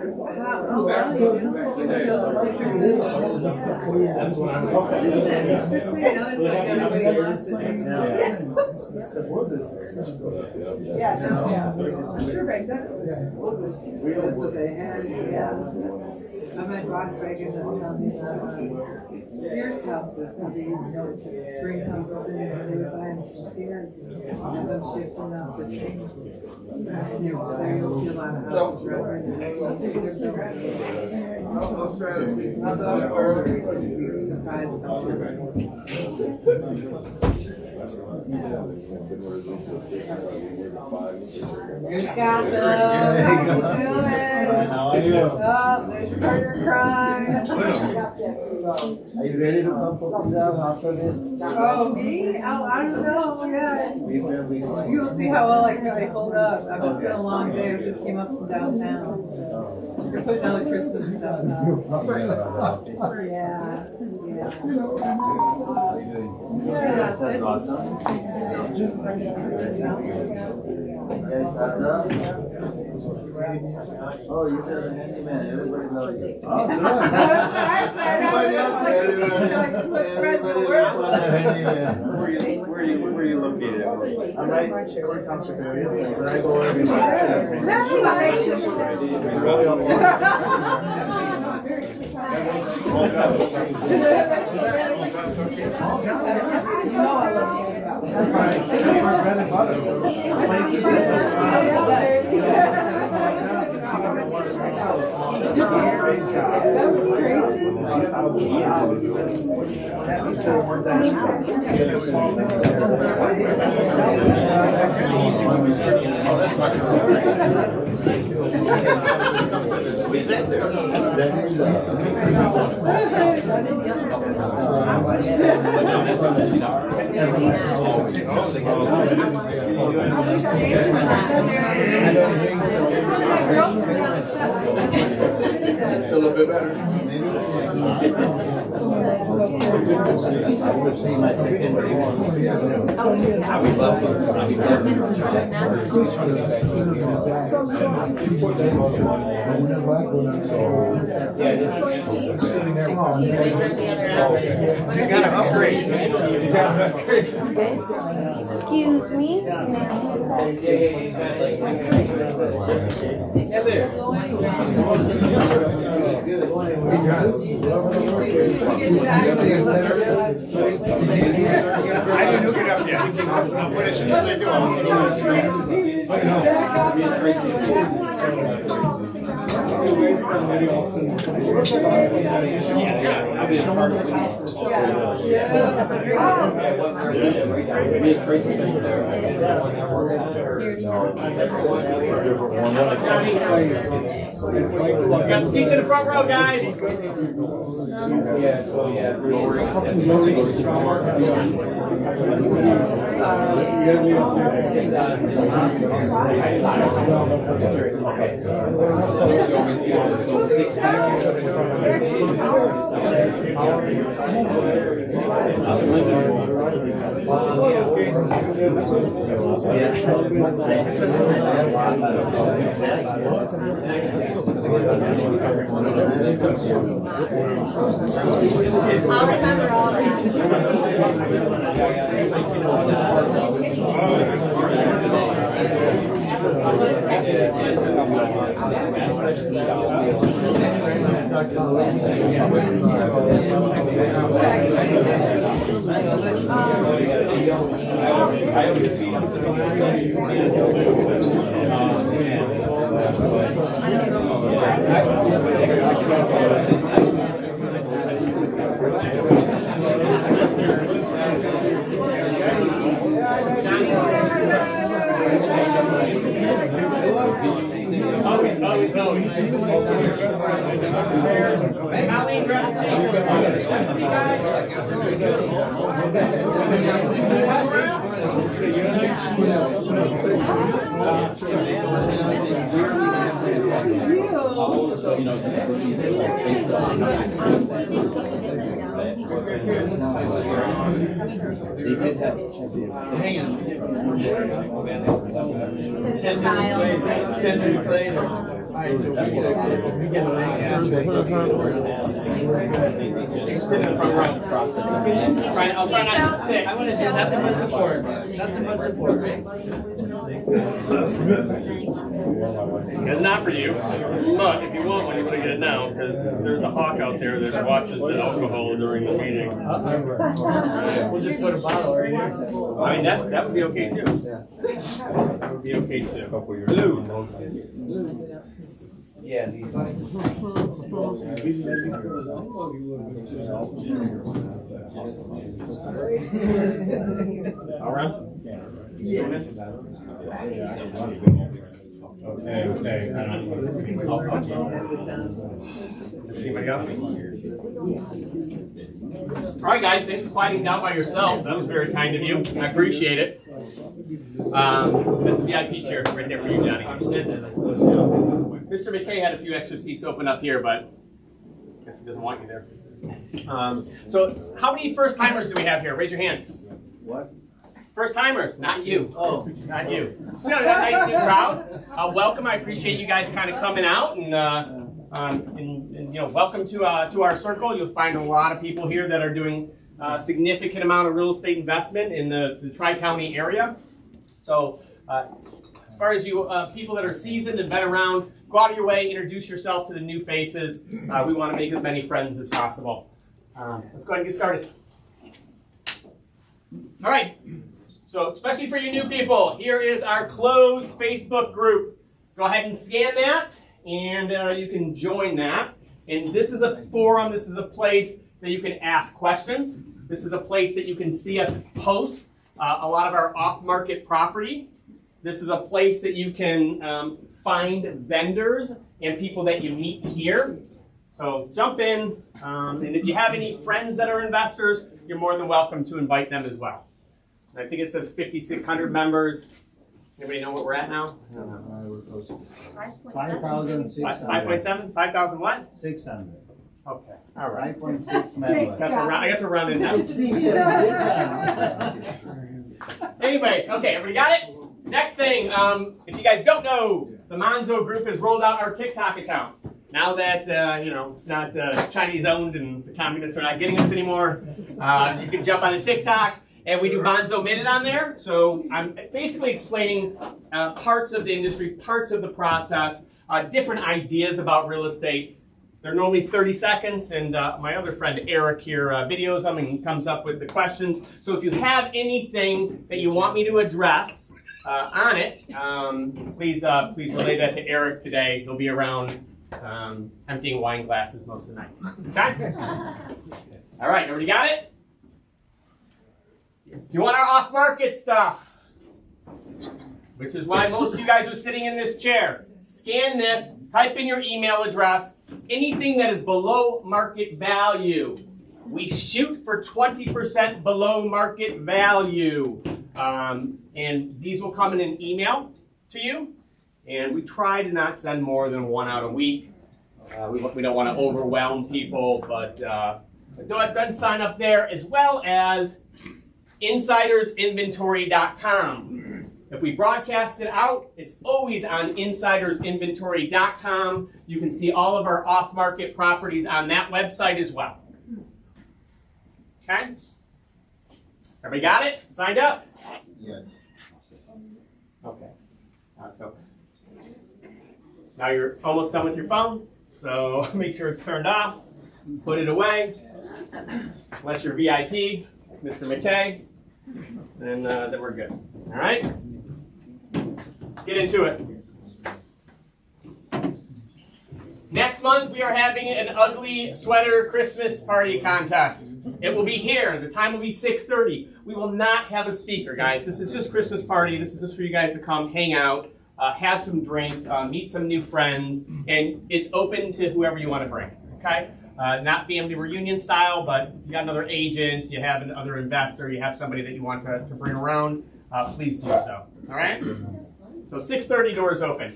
Oh, well, you do. That's what I was Interesting, it's like everybody wants to do. Yes. Sure, back then. That's what they had, yeah. I'm at Las Vegas, that's telling me about Sears houses, how they used to bring houses in, and they would buy them from Sears and have them shipped in up with things. And you'll see a lot of houses around there. You're surprised how got them. How are you? Oh, there's your partner crying. Are you ready to come for pizza after this? Oh, me? Oh, I don't know. Yeah. You'll see how well I hold up. It's been a long day. We just came up from downtown. So we're putting all the Christmas stuff up. Yeah. Oh, you're the handyman. Everybody loves you. Oh, good. That's what I said. Let's spread the word. Where are you located? I'm right Shirley Township area. So I go every month. a little bit better. I would say my second one. I would love to. You gotta upgrade. Excuse me. I didn't hook it up yet. I'm finishing what they're Got some seats in the front row, guys. I'll remember all that. Ten minutes later. Alright, so we get a sit in the front row. I'll try not to stick. I want to do nothing but support. Nothing but support, right? It's not for you. But if you want one, you're going to get it now because there's a hawk out there that watches the alcohol during the meeting. We'll just put a bottle right here. I mean, that would be okay too. That would be okay too. Blue. Yeah, these. All right. Okay. Anybody else? All right, guys. Thanks for quieting down by yourself. That was very kind of you. I appreciate it. That's a VIP chair right there for you, Johnny. Mr. McKay had a few extra seats open up here, but I guess he doesn't want you there. So, how many first timers do we have here? Raise your hands. What? First timers, not you. Oh, Not you. We got a nice new crowd. Welcome. I appreciate you guys kind of coming out and welcome to our circle. You'll find a lot of people here that are doing a significant amount of real estate investment in the Tri-County area. So, as far as you people that are seasoned and been around, go out of your way, introduce yourself to the new faces. We want to make as many friends as possible. Let's go ahead and get started. All right. So, especially for you new people, here is our closed Facebook group. Go ahead and scan that, and you can join that. And this is a forum. This is a place that you can ask questions. This is a place that you can see us post a lot of our off-market property. This is a place that you can find vendors and people that you meet here. So jump in, and if you have any friends that are investors, you're more than welcome to invite them as well. I think it says 5,600 members. Anybody know what we're at now? 5,600. 5.7? 5,000 what? 600. Okay. All right. 5.6 members. I guess we're rounding down. Anyways, okay, everybody got it? Next thing, if you guys don't know, the Monzo Group has rolled out our TikTok account. Now that, it's not Chinese owned and the communists are not getting us anymore, you can jump on the TikTok. And we do Monzo Minute on there. So I'm basically explaining parts of the industry, parts of the process, different ideas about real estate. They're normally 30 seconds, and my other friend Eric here videos them and comes up with the questions. So if you have anything that you want me to address on it, please relay that to Eric today. He'll be around emptying wine glasses most of the night. Okay? All right, everybody got it? You want our off-market stuff, which is why most of you guys are sitting in this chair. Scan this, type in your email address, anything that is below market value. We shoot for 20% below market value. And these will come in an email to you. And we try to not send more than one out a week. We don't want to overwhelm people, but go ahead and sign up there, as well as insidersinventory.com. If we broadcast it out, it's always on insidersinventory.com. You can see all of our off-market properties on that website as well. Okay? Everybody got it? Signed up? Yes. Okay. Let's go. Now you're almost done with your phone, so make sure it's turned off. Put it away. Unless you're VIP, Mr. McKay, and then we're good. All right? Let's get into it. Next month, we are having an ugly sweater Christmas party contest. It will be here. The time will be 6:30. We will not have a speaker, guys. This is just Christmas party. This is just for you guys to come hang out, have some drinks, meet some new friends, and it's open to whoever you want to bring, okay? Not family reunion style, but you got another agent, you have another investor, you have somebody that you want to bring around, please do so. All right? So 6:30 doors open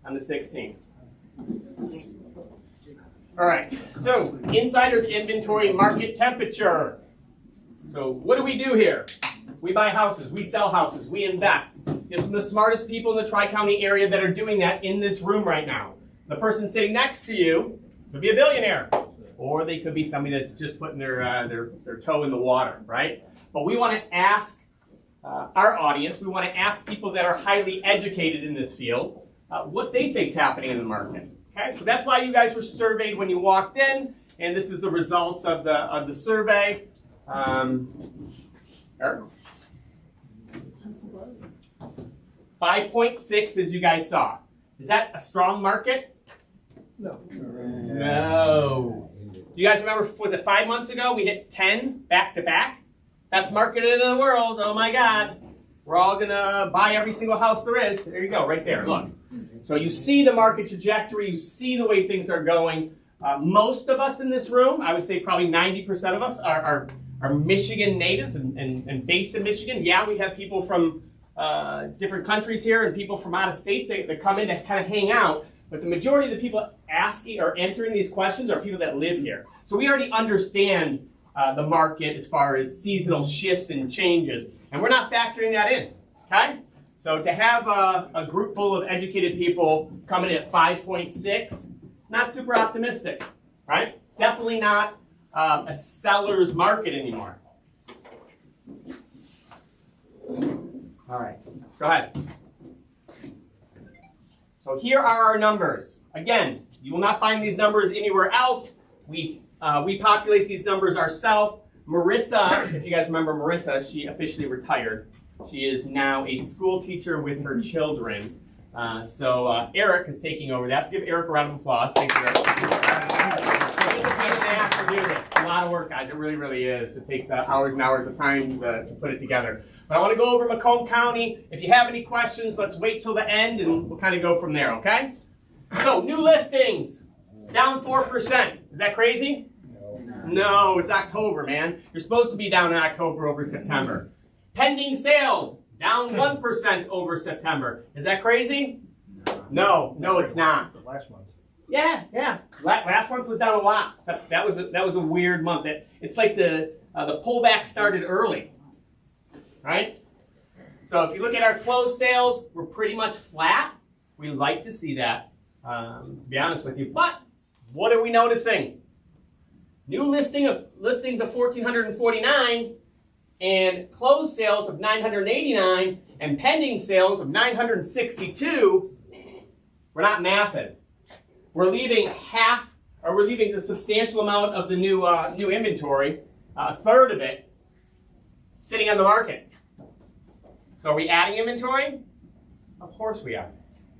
on the 16th. All right, so insider's inventory market temperature. So what do we do here? We buy houses, we sell houses, we invest. You have some of the smartest people in the Tri-County area that are doing that in this room right now. The person sitting next to you could be a billionaire, or they could be somebody that's just putting their toe in the water, right? But we want to ask our audience, we want to ask people that are highly educated in this field what they think is happening in the market. Okay, so that's why you guys were surveyed when you walked in, and this is the results of the survey. Eric? 5.6, as you guys saw. Is that a strong market? No. No. Do you guys remember, was it 5 months ago, we hit 10 back to back? Best market in the world, oh my God. We're all gonna buy every single house there is. There you go, right there, look. So you see the market trajectory, you see the way things are going. Most of us in this room, I would say probably 90% of us are Michigan natives and based in Michigan. Yeah, we have people from different countries here and people from out of state that come in to kind of hang out. But the majority of the people asking or entering these questions are people that live here. So we already understand the market as far as seasonal shifts and changes. And we're not factoring that in, okay? So to have a group full of educated people coming in at 5.6, not super optimistic, right? Definitely not a seller's market anymore. All right, go ahead. So here are our numbers. Again, you will not find these numbers anywhere else. We populate these numbers ourselves. Marissa, if you guys remember Marissa, she officially retired. She is now a school teacher with her children. So Eric is taking over that. So give Eric a round of applause. Thank you, Eric. It's a lot of work, guys. It really, really is. It takes hours and hours of time to put it together. But I want to go over Macomb County. If you have any questions, let's wait till the end and we'll kind of go from there, okay? So, new listings, down 4%. Is that crazy? No, it's October, man. You're supposed to be down in October over September. Pending sales, down 1% over September. Is that crazy? No, it's not. Last month. Yeah. Last month was down a lot. That was a weird month. It's like the pullback started early, right? So if you look at our closed sales, we're pretty much flat. We like to see that, to be honest with you. But what are we noticing? New listings of 1,449 and closed sales of 989 and pending sales of 962. We're not mathing. We're leaving a substantial amount of the new inventory, a third of it, sitting on the market. So are we adding inventory? Of course we are.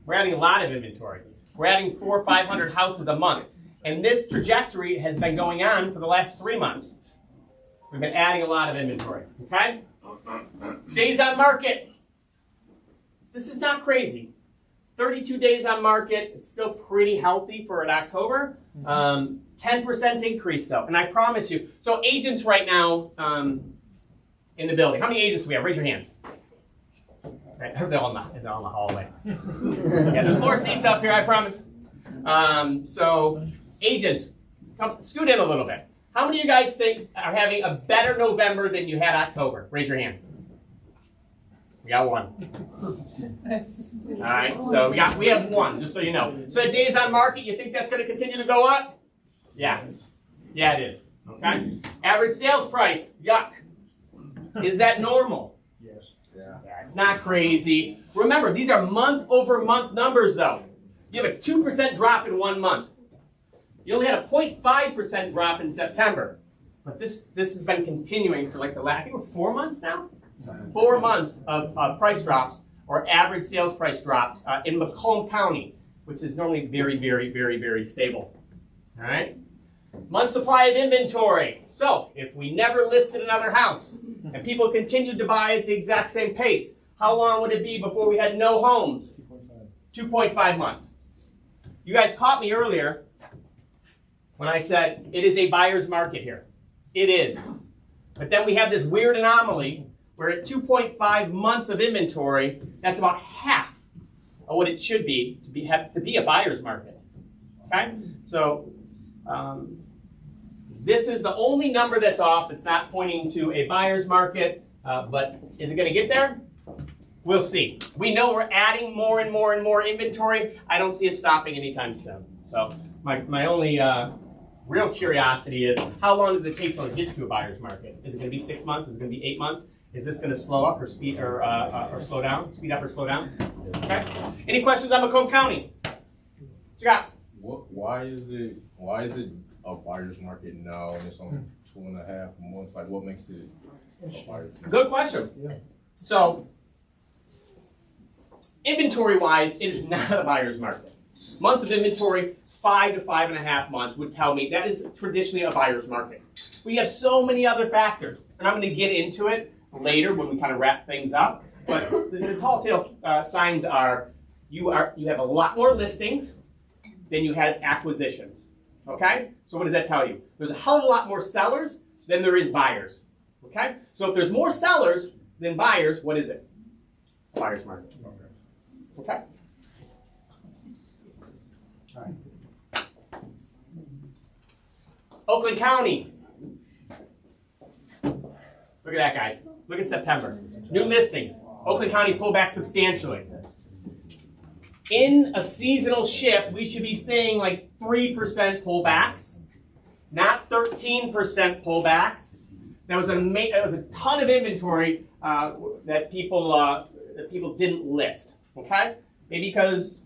We're adding a lot of inventory. We're adding 400 or 500 houses a month. And this trajectory has been going on for the last 3 months. So we've been adding a lot of inventory, okay? Days on market. This is not crazy. 32 days on market, it's still pretty healthy for an October. 10% increase though, and I promise you. So agents right now in the building, how many agents do we have? Raise your hands. Okay, they're all in the hallway. Yeah, there's more seats up here, I promise. So agents, scoot in a little bit. How many of you guys think are having a better November than you had October? Raise your hand. We got one. All right, so we have one, just so you know. So the days on market, you think that's going to continue to go up? Yeah. Yeah, it is. Okay. Average sales price, yuck. Is that normal? Yes. Yeah. It's not crazy. Remember, these are month-over-month numbers, though. You have a 2% drop in 1 month. You only had a 0.5% drop in September. But this has been continuing for like the last, I think we're 4 months now? 4 months of price drops, or average sales price drops in Macomb County, which is normally very, very, very, very stable. All right? Month supply of inventory. So, if we never listed another house, and people continued to buy at the exact same pace, how long would it be before we had no homes? 2.5 months. You guys caught me earlier when I said it is a buyer's market here. It is. But then we have this weird anomaly where at 2.5 months of inventory, that's about half of what it should be to be a buyer's market. Okay? So this is the only number that's off. It's not pointing to a buyer's market, but is it going to get there? We'll see. We know we're adding more and more and more inventory. I don't see it stopping anytime soon. So my only real curiosity is how long does it take till it gets to a buyer's market? Is it going to be 6 months? Is it going to be 8 months? Is this going to slow up or speed or slow down? Speed up or slow down? Okay. Any questions on Macomb County? What you got? Why is it a buyer's market now and it's only 2.5 months? Like, what makes it a buyer's market? Good question. So, inventory-wise, it is not a buyer's market. Months of inventory, 5 to 5.5 months would tell me that is traditionally a buyer's market. We have so many other factors, and I'm going to get into it later when we kind of wrap things up. But the tall tale signs are you have a lot more listings than you had acquisitions. Okay? So what does that tell you? There's a hell of a lot more sellers than there is buyers. Okay? So if there's more sellers than buyers, what is it? It's buyer's market. Okay? All right. Oakland County. Look at that, guys. Look at September. New listings. Oakland County pulled back substantially. In a seasonal shift, we should be seeing like 3% pullbacks, not 13% pullbacks. That was a ton of inventory that people didn't list. Okay, maybe because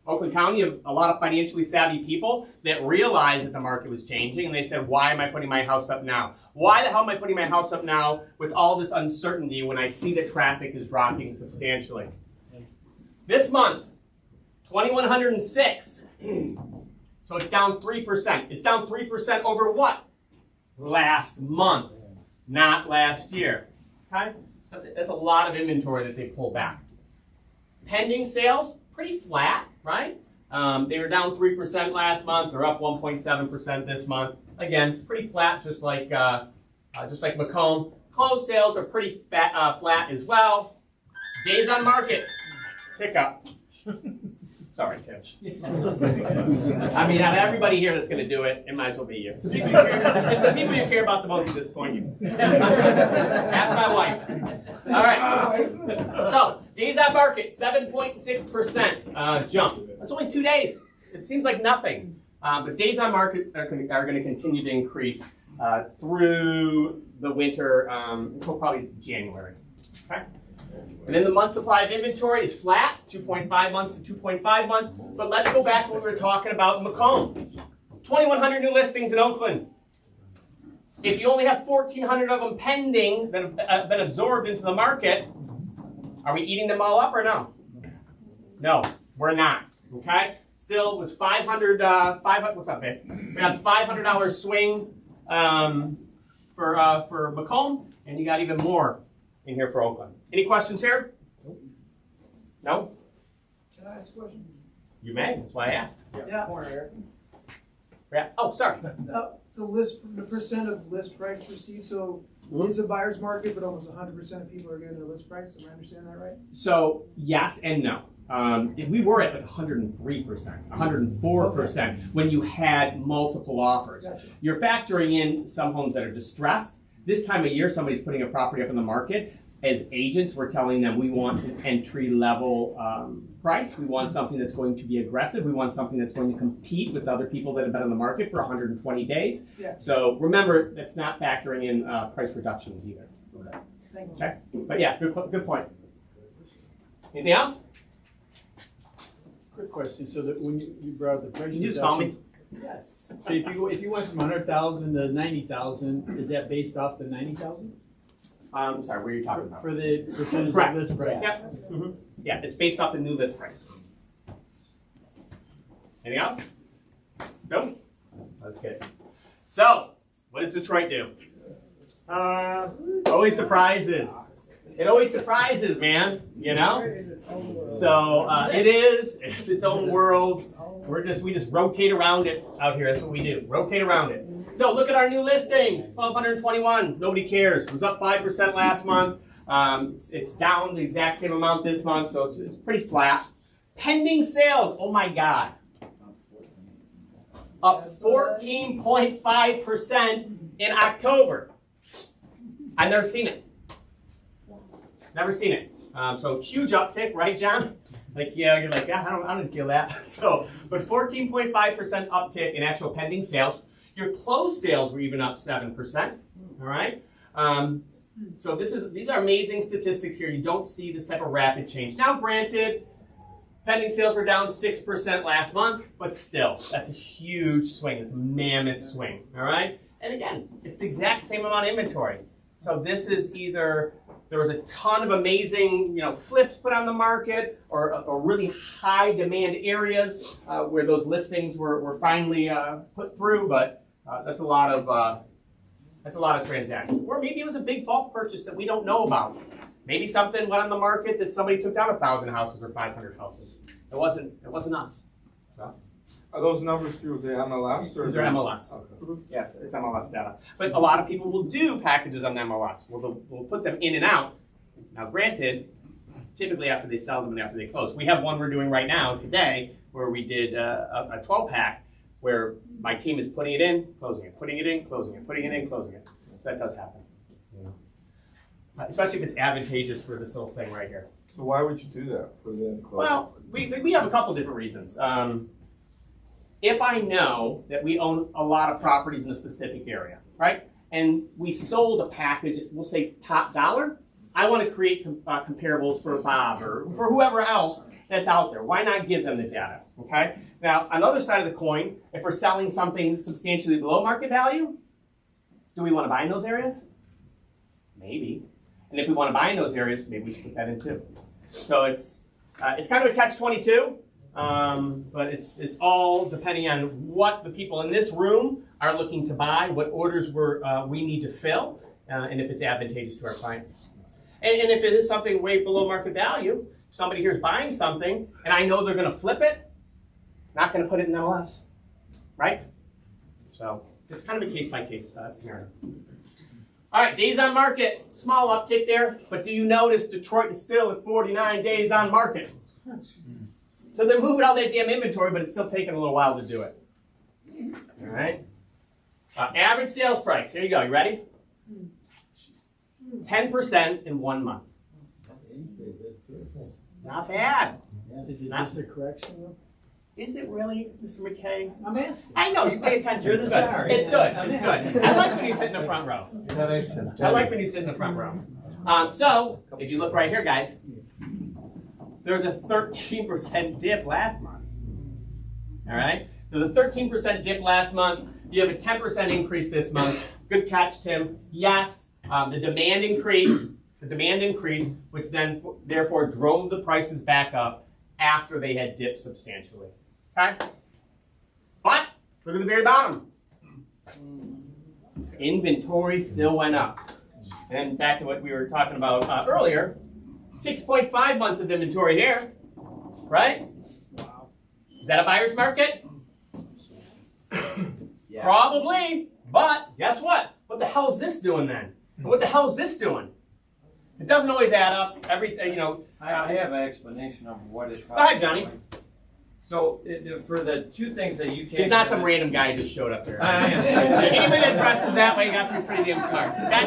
Oakland County have a lot of financially savvy people that realized that the market was changing, and they said, "Why am I putting my house up now? Why the hell am I putting my house up now with all this uncertainty when I see that traffic is dropping substantially?" This month, 2,106. So it's down 3%. It's down 3% over what? Last month, not last year. Okay? So that's a lot of inventory that they pulled back. Pending sales, pretty flat, right? They were down 3% last month. They're up 1.7% this month. Again, pretty flat, just like Macomb. Closed sales are pretty flat as well. Days on market, pick up. Sorry, Tim. I mean, out of everybody here that's going to do it, it might as well be you. It's the people you care about the most that disappoint you. Ask my wife. All right. So, days on market, 7.6% jump. That's only 2 days. It seems like nothing. But days on market are going to continue to increase through the winter until probably January. Okay? And then the month supply of inventory is flat, 2.5 months to 2.5 months. But let's go back to what we were talking about in Macomb. 2,100 new listings in Oakland. If you only have 1,400 of them pending that have been absorbed into the market, are we eating them all up or no? No, we're not. Okay? Still, with 500, what's up, babe? We got $500 swing for Macomb, and you got even more in here for Oakland. Any questions here? No? Can I ask a question? You may. That's why I asked. Yeah. Yeah. Oh, sorry. The percent of list price received, so it's a buyer's market, but almost 100% of people are getting their list price. Am I understanding that right? So, yes and no. We were at like 103%, 104% when you had multiple offers. Gotcha. You're factoring in some homes that are distressed. This time of year, somebody's putting a property up in the market. As agents, we're telling them we want an entry-level price. We want something that's going to be aggressive. We want something that's going to compete with other people that have been on the market for 120 days. Yeah. So remember, that's not factoring in price reductions either. Okay. Thank you. Okay? But yeah, good point. Anything else? Quick question. So that when you brought up the price Can you just call me? Yes. So if you went from 100,000 to 90,000, is that based off the 90,000? I'm sorry, what are you talking about? For the percentage Correct. of list price. Yeah. Mm-hmm. Yeah, it's based off the new list price. Anything else? Nope. That's good. So, what does Detroit do? Always surprises. It always surprises, man. You know. So it is. It's its own world. We just rotate around it out here. That's what we do. Rotate around it. So look at our new listings. 1,221. Nobody cares. It was up 5% last month. It's down the exact same amount this month, so it's pretty flat. Pending sales. Oh my God. Up 14.5% in October. I've never seen it. Never seen it. So huge uptick, right, John? Like, yeah, you're like, yeah, I don't feel that. So, but 14.5% uptick in actual pending sales. Your closed sales were even up 7%. All right. So these are amazing statistics here. You don't see this type of rapid change. Now, granted, pending sales were down 6% last month, but still, that's a huge swing. It's a mammoth swing. All right. And again, it's the exact same amount of inventory. So this is either there was a ton of amazing, flips put on the market, or really high demand areas where those listings were finally put through. But that's a lot of transactions. Or maybe it was a big bulk purchase that we don't know about. Maybe something went on the market that somebody took down 1,000 houses or 500 houses. It wasn't us. So. Are those numbers through the MLS? Or These are MLS. Okay. Yeah, it's MLS data. But a lot of people will do packages on MLS. We'll put them in and out. Now, granted, typically after they sell them and after they close. We have one we're doing right now today where we did a 12-pack where my team is putting it in, closing it, putting it in, closing it, putting it in, closing it. So that does happen. Especially if it's advantageous for this little thing right here. So why would you do that? Put it in, close. Well, we have a couple different reasons. If I know that we own a lot of properties in a specific area, right, and we sold a package, we'll say top dollar, I want to create comparables for Bob or for whoever else that's out there. Why not give them the data, okay? Now, on the other side of the coin, if we're selling something substantially below market value, do we want to buy in those areas? Maybe. And if we want to buy in those areas, maybe we should put that in too. So it's kind of a catch-22. But it's all depending on what the people in this room are looking to buy, what orders we need to fill, and if it's advantageous to our clients. And if it is something way below market value, if somebody here is buying something, and I know they're going to flip it, not going to put it in MLS, right? So it's kind of a case-by-case scenario. All right, days on market, small uptick there, but do you notice Detroit is still at 49 days on market? So they're moving all that damn inventory, but it's still taking a little while to do it. All right. Average sales price. Here you go. You ready? 10% in 1 month. Not bad. Is it just a correction though? Is it really, Mr. McKay? I'm asking. I know, you pay attention. You're It's the good. star. It's good. It's good. I like when you sit in the front row. I like when you sit in the front row. So, if you look right here, guys, there was a 13% dip last month. All right? There's a 13% dip last month. You have a 10% increase this month. Good catch, Tim. Yes, the demand increased, which then therefore drove the prices back up after they had dipped substantially. Okay? But look at the very bottom. Inventory still went up. And back to what we were talking about earlier, 6.5 months of inventory here, right? Wow. Is that a buyer's market? Yeah. Probably, but guess what? What the hell is this doing then? And what the hell is this doing? It doesn't always add up. Everything, I have an explanation of what it's. Go ahead, Johnny. So for the two things that you can't. He's not some random guy who just showed up there. I am. Anybody that dresses that way got to be pretty damn smart. Okay?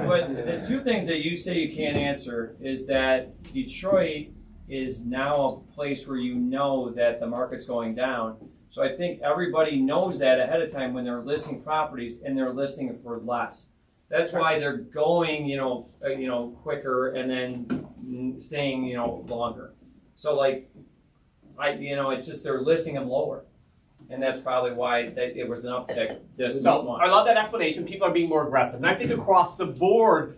But the two things that you say you can't answer is that Detroit is now a place where you know that the market's going down. So I think everybody knows that ahead of time when they're listing properties and they're listing it for less. That's why they're going, quicker and then staying, longer. So it's just they're listing them lower, and that's probably why it was an uptick this month. I love that explanation. People are being more aggressive, and I think across the board,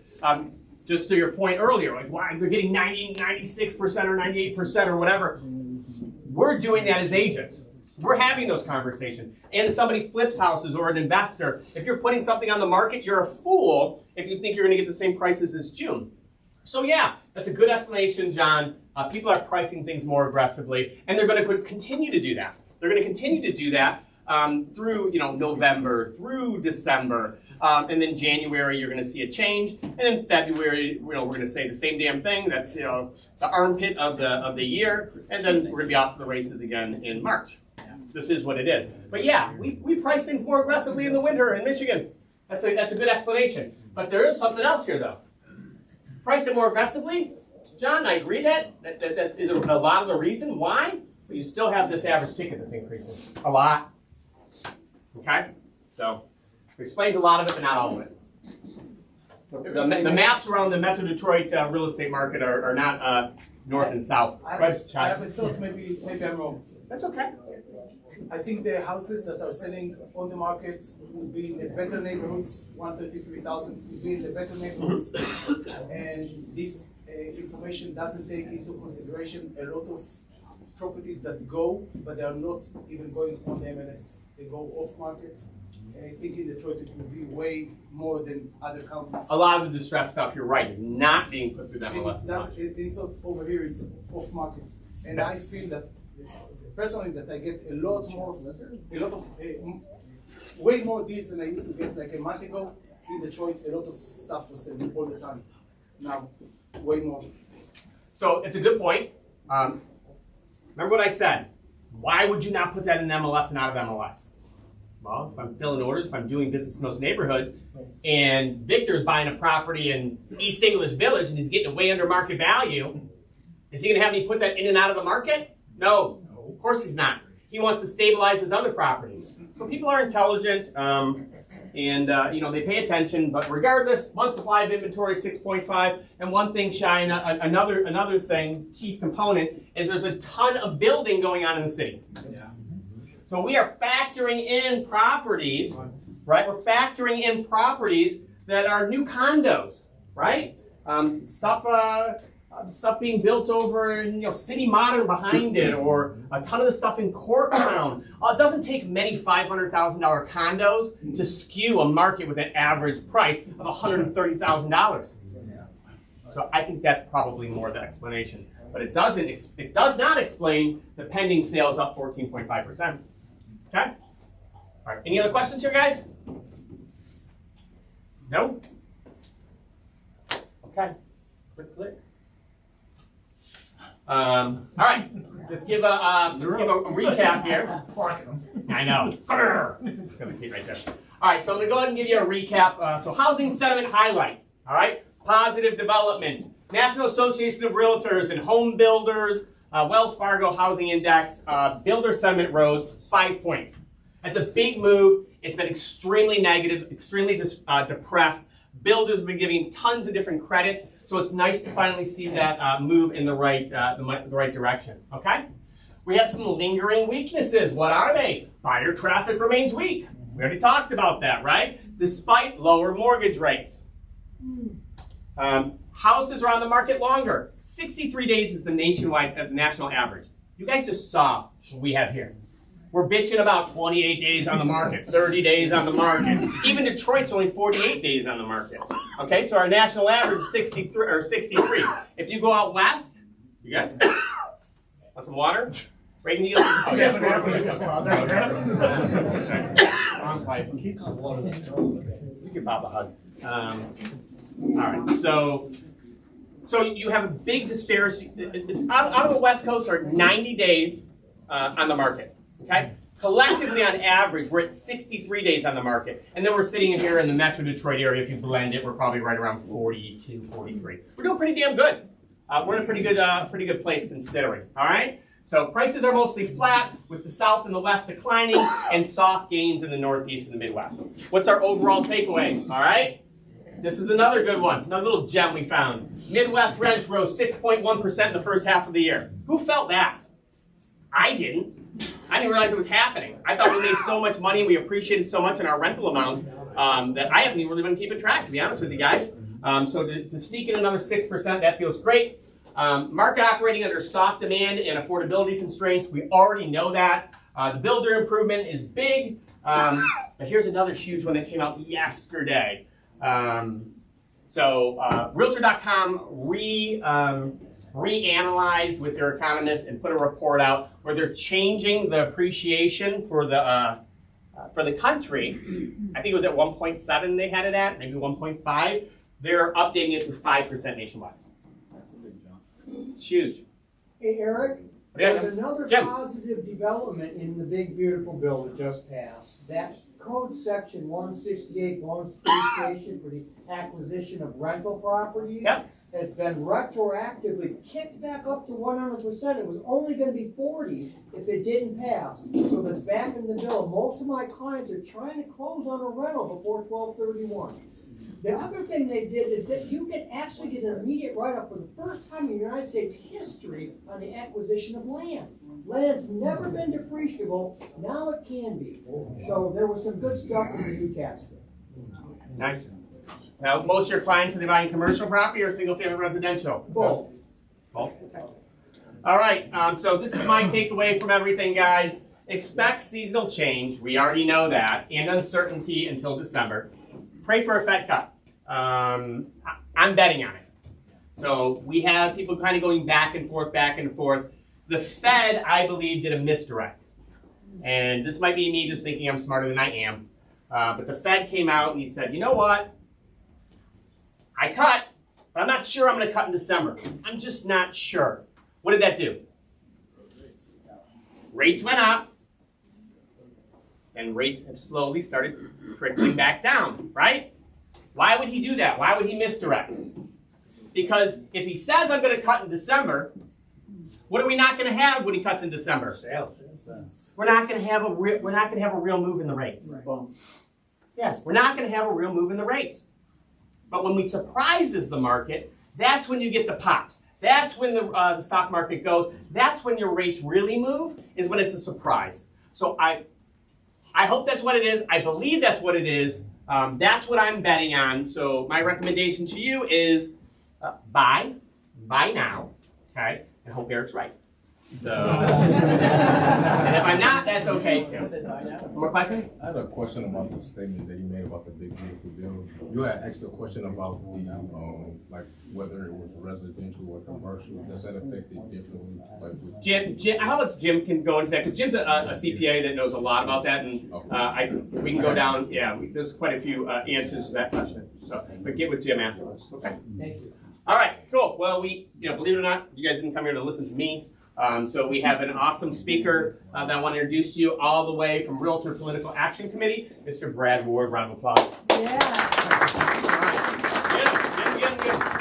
just to your point earlier, like why they're getting 90, 96% or 98% or whatever. We're doing that as agents. We're having those conversations. And if somebody flips houses or an investor, if you're putting something on the market, you're a fool if you think you're going to get the same prices as June. So yeah, that's a good explanation, John. People are pricing things more aggressively, and they're going to continue to do that. They're going to continue to do that through November, through December, and then January you're going to see a change, and in February we're going to say the same damn thing. That's the armpit of the year, and then we're going to be off to the races again in March. This is what it is. But yeah, we price things more aggressively in the winter in Michigan. That's a good explanation. But there is something else here though. price it more aggressively. John, I agree that is a lot of the reason why, but you still have this average ticket that's increasing a lot. Okay, so it explains a lot of it, but not all of it. The maps around the Metro Detroit real estate market are not north and south. I Go ahead, have Chad. a thought, maybe I'm wrong. That's okay. I think the houses that are selling on the market will be in the better neighborhoods, 133,000 will be in the better neighborhoods. And this information doesn't take into consideration a lot of properties that go, but they are not even going on the MLS. They go off market. And I think in Detroit it will be way more than other counties. A lot of the distressed stuff, you're right, is not being put through the MLS. It's not over here, it's off market. And I feel that personally that I get way more deals than I used to get like a month ago. In Detroit, a lot of stuff was selling all the time. Now, way more. So it's a good point. Remember what I said. Why would you not put that in MLS and out of MLS? Well, if I'm filling orders, if I'm doing business in those neighborhoods, and Victor's buying a property in East English Village and he's getting it way under market value, is he going to have me put that in and out of the market? No, of course he's not. He wants to stabilize his other properties. So people are intelligent, and they pay attention. But regardless, month supply of inventory 6.5, and one thing, Shine, another thing, key component is there's a ton of building going on in the city. Yeah. So we are factoring in properties, right? We're factoring in properties that are new condos, right? Stuff being built over, City Modern behind it, or a ton of the stuff in Corktown. It doesn't take many $500,000 condos to skew a market with an average price of $130,000. So I think that's probably more the explanation. But it does not explain the pending sales up 14.5%. Okay? All right. Any other questions here, guys? No? Okay. Click. All right. Let's give a recap here. I know. Got a seat right there. All right. So I'm going to go ahead and give you a recap. So housing sentiment highlights. All right. Positive developments. National Association of Realtors and Home Builders, Wells Fargo Housing Index, builder sentiment rose 5 points. That's a big move. It's been extremely negative, extremely depressed. Builders have been giving tons of different credits, so it's nice to finally see that move in the right direction. Okay? We have some lingering weaknesses. What are they? Buyer traffic remains weak. We already talked about that, right? Despite lower mortgage rates. Houses are on the market longer. 63 days is the national average. You guys just saw what we have here. We're bitching about 28 days on the market, 30 days on the market. Even Detroit's only 48 days on the market. Okay, so our national average is 63. If you go out west, you guys want some water? Right in the oh, yes, wrong pipe. You can pop a hug. All right, so you have a big disparity. Out of the West Coast are 90 days on the market. Okay, collectively on average, we're at 63 days on the market, and then we're sitting here in the Metro Detroit area. If you blend it, we're probably right around 42, 43. We're doing pretty damn good. We're in a pretty good place considering. All right. So prices are mostly flat, with the South and the West declining, and soft gains in the Northeast and the Midwest. What's our overall takeaways? All right. This is another good one, another little gem we found. Midwest rents rose 6.1% in the first half of the year. Who felt that? I didn't. I didn't realize it was happening. I thought we made so much money and we appreciated so much in our rental amount that I haven't even really been keeping track, to be honest with you guys. So to sneak in another 6%, that feels great. Market operating under soft demand and affordability constraints, we already know that. The builder improvement is big, but here's another huge one that came out yesterday. Realtor.com reanalyzed with their economists and put a report out where they're changing the appreciation for the country. I think it was at 1.7 they had it at, maybe 1.5. They're updating it to 5% nationwide. That's a big jump. It's huge. Hey, Eric, there's another positive development in the big beautiful bill that just passed. That code section 168 belongs to the station for the acquisition of rental properties. Yep. has been retroactively kicked back up to 100%. It was only gonna be 40 if it didn't pass. So that's back in the bill. Most of my clients are trying to close on a rental before 12/31. The other thing they did is that you can actually get an immediate write-up for the first time in United States history on the acquisition of land. Land's never been depreciable, now it can be. So there was some good stuff in the new tax bill. Nice. Now, most of your clients, are they buying commercial property or single-family residential? Both. Both. Okay. All right. So this is my takeaway from everything, guys. Expect seasonal change. We already know that, and uncertainty until December. Pray for a Fed cut. I'm betting on it. So we have people kind of going back and forth, back and forth. The Fed, I believe, did a misdirect. And this might be me just thinking I'm smarter than I am. But the Fed came out and he said, you know what? I cut, but I'm not sure I'm going to cut in December. I'm just not sure. What did that do? Rates went up, and rates have slowly started trickling back down, right? Why would he do that? Why would he misdirect? Because if he says I'm going to cut in December, what are we not going to have when he cuts in December? Sales. We're not going to have a real move in the rates. Right. Yes, we're not going to have a real move in the rates. But when we surprises the market, that's when you get the pops. That's when the stock market goes. That's when your rates really move, is when it's a surprise. So I hope that's what it is. I believe that's what it is. That's what I'm betting on. So my recommendation to you is buy now, okay? And hope Eric's right. So, and if I'm not, that's okay too. More questions? I had a question about the statement that you made about the big beautiful bill. You had asked a question about the like whether it was residential or commercial. Does that affect it differently? Like with Jim, how about Jim can go into that? Because Jim's a CPA that knows a lot about that, and we can go down. Yeah, there's quite a few answers to that question. So, but get with Jim afterwards. Okay. Thank you. All right, cool. Well, believe it or not, you guys didn't come here to listen to me. So we have an awesome speaker that I want to introduce to you all the way from Realtor Political Action Committee, Mr. Brad Ward. Round of applause. Yeah.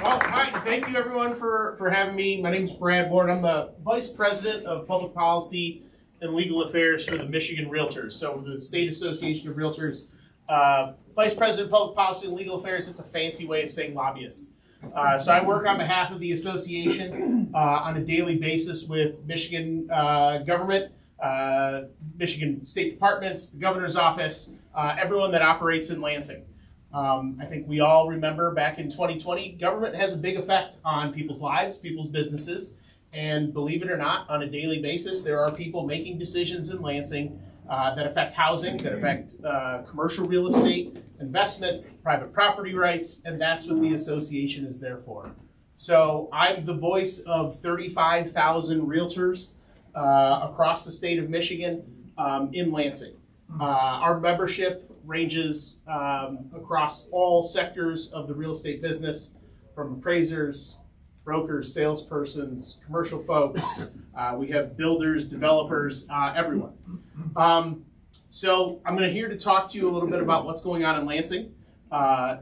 Well, hi, thank you everyone for having me. My name is Brad Ward. I'm the Vice President of Public Policy and Legal Affairs for the Michigan Realtors. So the State Association of Realtors, Vice President of Public Policy and Legal Affairs, it's a fancy way of saying lobbyists. So I work on behalf of the association on a daily basis with Michigan government, Michigan State Departments, the governor's office, everyone that operates in Lansing. I think we all remember back in 2020, government has a big effect on people's lives, people's businesses, and believe it or not, on a daily basis, there are people making decisions in Lansing that affect housing, that affect commercial real estate, investment, private property rights, and that's what the association is there for. So I'm the voice of 35,000 realtors across the state of Michigan in Lansing. Our membership ranges across all sectors of the real estate business, from appraisers, brokers, salespersons, commercial folks. We have builders, developers, everyone. So I'm here to talk to you a little bit about what's going on in Lansing,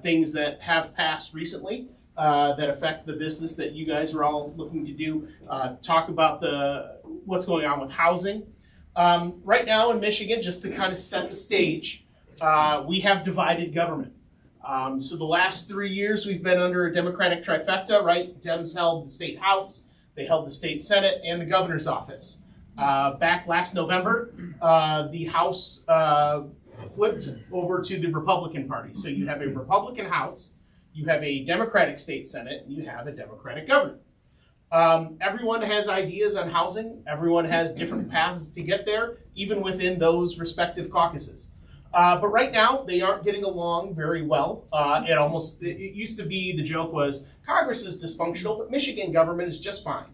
things that have passed recently that affect the business that you guys are all looking to do, talk about what's going on with housing. Right now in Michigan, just to kind of set the stage, we have divided government. So the last 3 years we've been under a Democratic trifecta, right? Dems held the state house, they held the state senate, and the governor's office. Back last November, the House flipped over to the Republican Party. So you have a Republican House, you have a Democratic state senate, and you have a Democratic governor. Everyone has ideas on housing. Everyone has different paths to get there, even within those respective caucuses. But right now, they aren't getting along very well. It used to be, the joke was, Congress is dysfunctional, but Michigan government is just fine.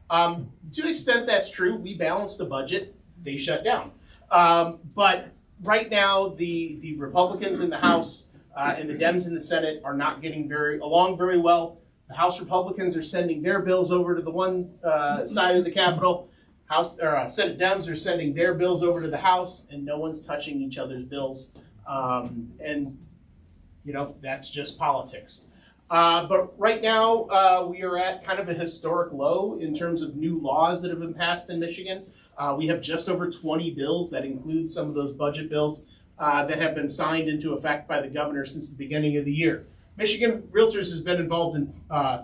To an extent that's true. We balanced the budget, they shut down. But right now, the Republicans in the House and the Dems in the Senate are not getting along very well. The House Republicans are sending their bills over to the one side of the Capitol. Senate Dems are sending their bills over to the House, and no one's touching each other's bills. And that's just politics. But right now, we are at kind of a historic low in terms of new laws that have been passed in Michigan. We have just over 20 bills. That includes some of those budget bills that have been signed into effect by the governor since the beginning of the year. Michigan Realtors has been involved in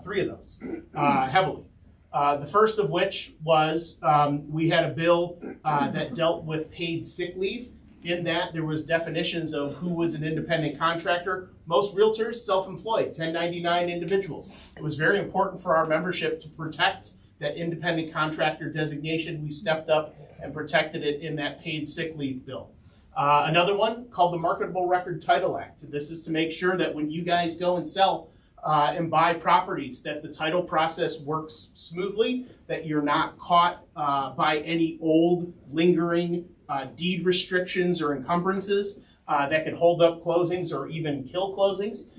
3 of those heavily. The first of which was we had a bill that dealt with paid sick leave. In that, there was definitions of who was an independent contractor. Most realtors, self-employed, 1099 individuals. It was very important for our membership to protect that independent contractor designation. We stepped up and protected it in that paid sick leave bill. Another one called the Marketable Record Title Act. This is to make sure that when you guys go and sell and buy properties, that the title process works smoothly, that you're not caught by any old lingering deed restrictions or encumbrances that could hold up closings or even kill closings.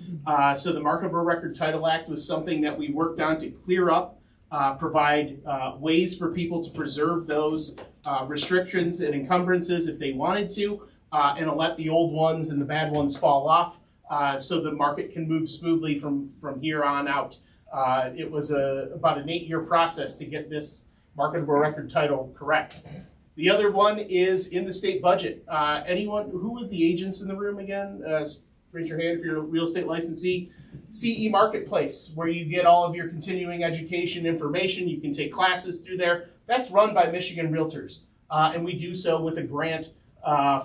So the Marketable Record Title Act was something that we worked on to clear up, provide ways for people to preserve those restrictions and encumbrances if they wanted to, and to let the old ones and the bad ones fall off so the market can move smoothly from here on out. It was about an 8-year process to get this marketable record title correct. The other one is in the state budget. Anyone, who are the agents in the room again? Raise your hand if you're a real estate licensee. CE Marketplace, where you get all of your continuing education information. You can take classes through there. That's run by Michigan Realtors. And we do so with a grant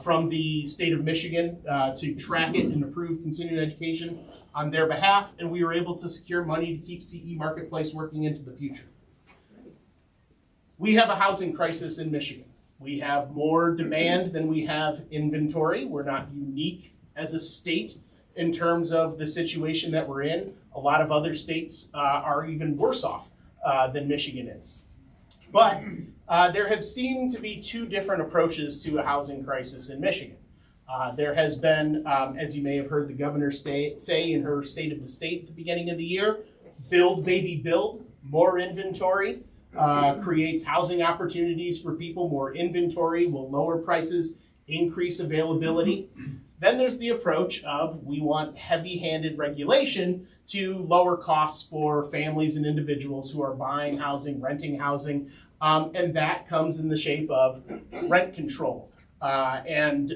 from the state of Michigan to track it and approve continuing education on their behalf. And we were able to secure money to keep CE Marketplace working into the future. We have a housing crisis in Michigan. We have more demand than we have inventory. We're not unique as a state in terms of the situation that we're in. A lot of other states are even worse off than Michigan is. But there have seemed to be 2 different approaches to a housing crisis in Michigan. There has been, as you may have heard the governor say in her State of the State at the beginning of the year, build, baby, build, more inventory. Creates housing opportunities for people. More inventory will lower prices, increase availability. Then there's the approach of we want heavy-handed regulation to lower costs for families and individuals who are buying housing, renting housing, and that comes in the shape of rent control and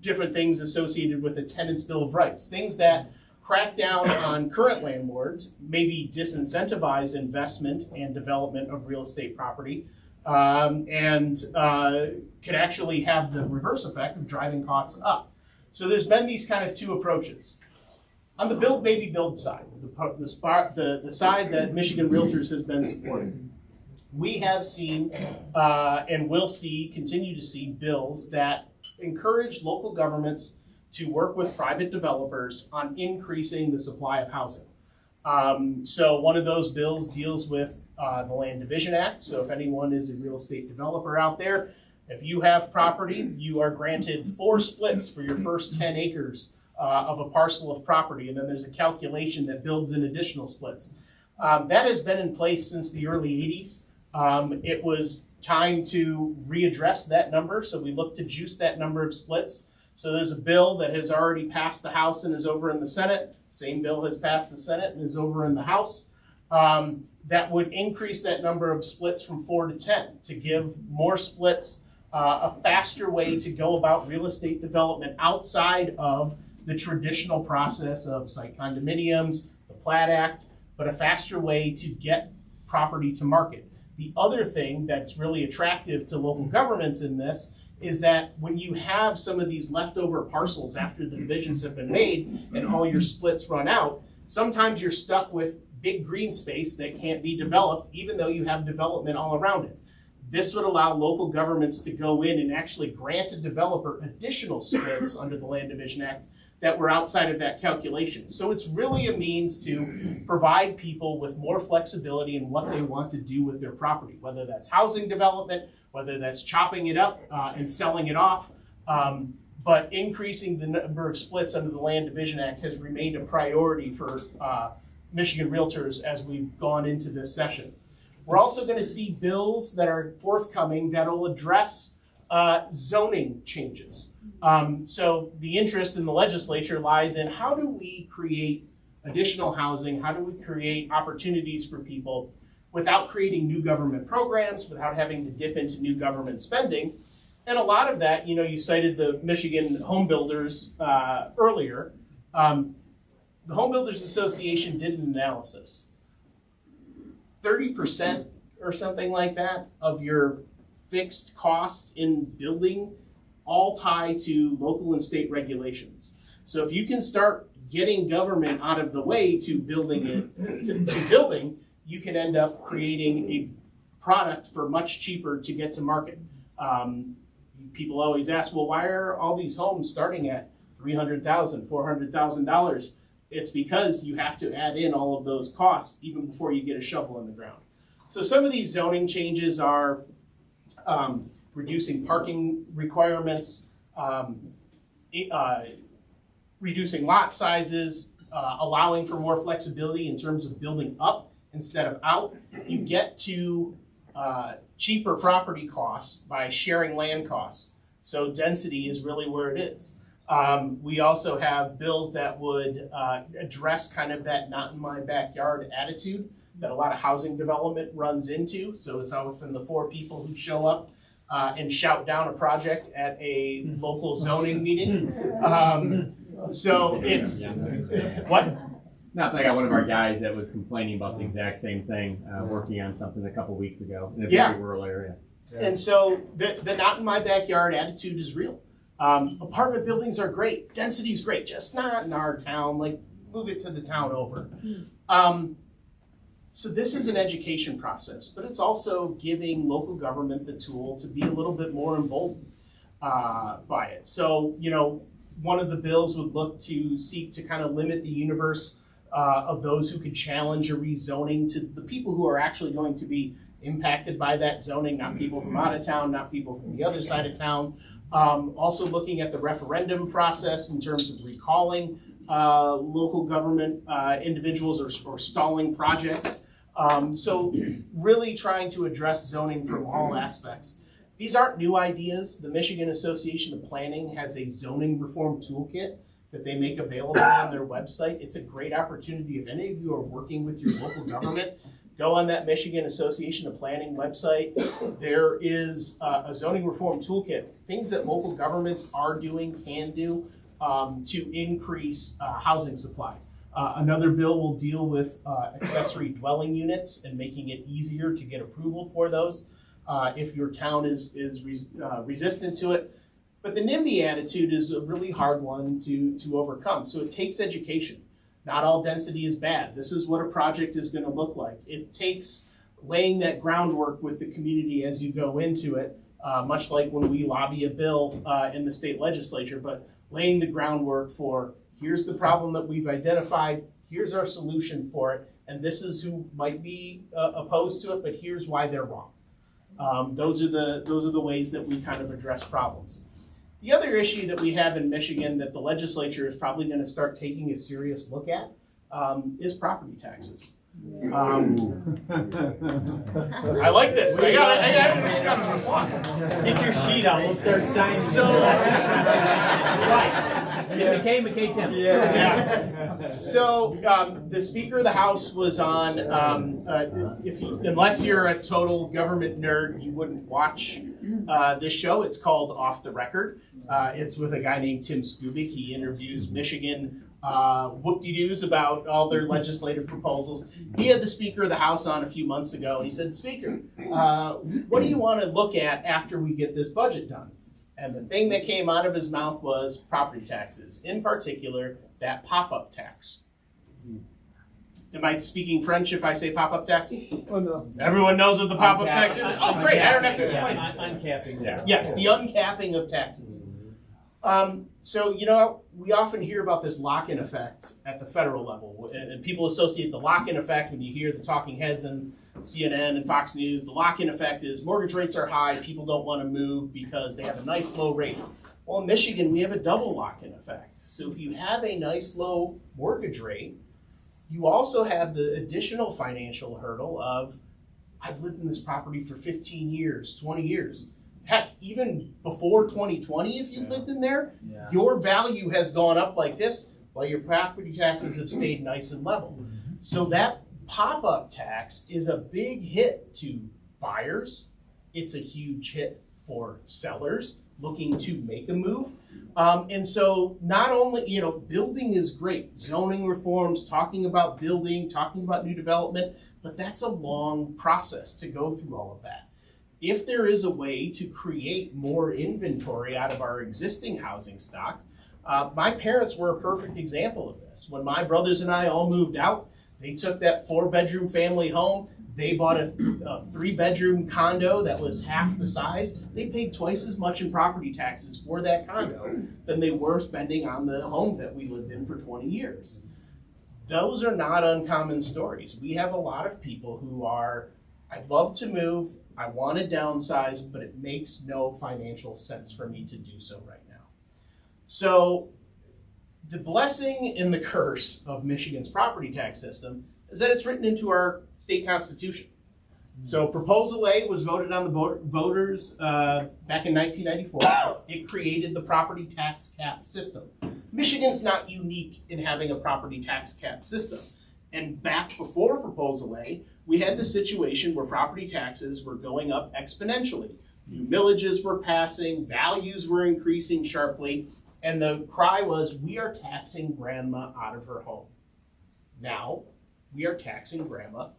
different things associated with a tenant's bill of rights, things that crack down on current landlords, maybe disincentivize investment and development of real estate property, and could actually have the reverse effect of driving costs up. So there's been these kind of 2 approaches. On the build, baby, build side, the side that Michigan Realtors has been supporting, we have seen and will see, continue to see bills that encourage local governments to work with private developers on increasing the supply of housing. So one of those bills deals with the Land Division Act. So if anyone is a real estate developer out there, if you have property, you are granted 4 splits for your first 10 acres of a parcel of property, and then there's a calculation that builds in additional splits. That has been in place since the early 80s. It was time to readdress that number, so we looked to juice that number of splits. So there's a bill that has already passed the House and is over in the Senate. Same bill has passed the Senate and is over in the House. That would increase that number of splits from 4 to 10 to give more splits, a faster way to go about real estate development outside of the traditional process of site condominiums, the Plat Act, but a faster way to get property to market. The other thing that's really attractive to local governments in this is that when you have some of these leftover parcels after the divisions have been made and all your splits run out, sometimes you're stuck with big green space that can't be developed even though you have development all around it. This would allow local governments to go in and actually grant a developer additional splits under the Land Division Act that were outside of that calculation. So it's really a means to provide people with more flexibility in what they want to do with their property, whether that's housing development, whether that's chopping it up and selling it off. But increasing the number of splits under the Land Division Act has remained a priority for Michigan Realtors as we've gone into this session. We're also going to see bills that are forthcoming that will address zoning changes. So the interest in the legislature lies in how do we create additional housing? How do we create opportunities for people without creating new government programs, without having to dip into new government spending? And a lot of that, you cited the Michigan home builders earlier. The Home Builders Association did an analysis. 30% or something like that of your fixed costs in building all tie to local and state regulations. So if you can start getting government out of the way to building it, to building, you can end up creating a product for much cheaper to get to market. People always ask, well, why are all these homes starting at $300,000, $400,000? It's because you have to add in all of those costs even before you get a shovel in the ground. So some of these zoning changes are reducing parking requirements, reducing lot sizes, allowing for more flexibility in terms of building up instead of out. You get to cheaper property costs by sharing land costs. So density is really where it is. We also have bills that would address kind of that not in my backyard attitude that a lot of housing development runs into. So it's often the 4 people who show up and shout down a project at a local zoning meeting. So it's, what? Not like I got one of our guys that was complaining about the exact same thing, working on something a couple weeks ago in a very rural area. And so the not in my backyard attitude is real. Apartment buildings are great. Density's great, just not in our town. Like, move it to the town over. So this is an education process, but it's also giving local government the tool to be a little bit more emboldened by it. So, one of the bills would look to seek to kind of limit the universe of those who could challenge a rezoning to the people who are actually going to be impacted by that zoning, not people from out of town, not people from the other side of town. Also looking at the referendum process in terms of recalling local government individuals or stalling projects. So really trying to address zoning from all aspects. These aren't new ideas. The Michigan Association of Planning has a zoning reform toolkit that they make available on their website. It's a great opportunity. If any of you are working with your local government, go on that Michigan Association of Planning website. There is a zoning reform toolkit, things that local governments are doing, can do to increase housing supply. Another bill will deal with accessory dwelling units and making it easier to get approval for those if your town is resistant to it. But the NIMBY attitude is a really hard one to overcome. So it takes education. Not all density is bad. This is what a project is going to look like. It takes laying that groundwork with the community as you go into it, much like when we lobby a bill in the state legislature, but laying the groundwork for here's the problem that we've identified, here's our solution for it, and this is who might be opposed to it, but here's why they're wrong. Those are the ways that we kind of address problems. The other issue that we have in Michigan that the legislature is probably going to start taking a serious look at is property taxes. I like this. I got an applause. Get your sheet out. We'll start signing. So, right. McKay, Tim. Yeah. So the Speaker of the House was on. Unless you're a total government nerd, you wouldn't watch this show. It's called Off the Record. It's with a guy named Tim Skubik. He interviews Michigan whoop-de-doos about all their legislative proposals. He had the Speaker of the House on a few months ago, and he said, Speaker, what do you want to look at after we get this budget done? And the thing that came out of his mouth was property taxes, in particular, that pop-up tax. Am I speaking French if I say pop-up tax? Oh, no. Everyone knows what the pop-up tax is? Oh, great, I don't have to explain. Uncapping. Yeah. Yes, the uncapping of taxes. So, we often hear about this lock-in effect at the federal level, and people associate the lock-in effect when you hear the talking heads and CNN and Fox News. The lock-in effect is mortgage rates are high, people don't want to move because they have a nice low rate. Well, in Michigan, we have a double lock-in effect. So if you have a nice low mortgage rate, you also have the additional financial hurdle of, I've lived in this property for 15 years, 20 years. Heck, even before 2020, if you've lived in there, your value has gone up like this. while your property taxes have stayed nice and level. So that pop-up tax is a big hit to buyers. It's a huge hit for sellers looking to make a move. And so not only, building is great, zoning reforms, talking about building, talking about new development, but that's a long process to go through all of that. If there is a way to create more inventory out of our existing housing stock, my parents were a perfect example of this. When my brothers and I all moved out, they took that 4-bedroom family home. They bought a 3-bedroom condo that was half the size. They paid twice as much in property taxes for that condo than they were spending on the home that we lived in for 20 years. Those are not uncommon stories. We have a lot of people who are, I'd love to move, I want to downsize, but it makes no financial sense for me to do so right now. So the blessing and the curse of Michigan's property tax system is that it's written into our state constitution. So Proposal A was voted on the voters back in 1994. It created the property tax cap system. Michigan's not unique in having a property tax cap system. And back before Proposal A, we had the situation where property taxes were going up exponentially. New millages were passing, values were increasing sharply, and the cry was, we are taxing grandma out of her home. Now, we are taxing grandma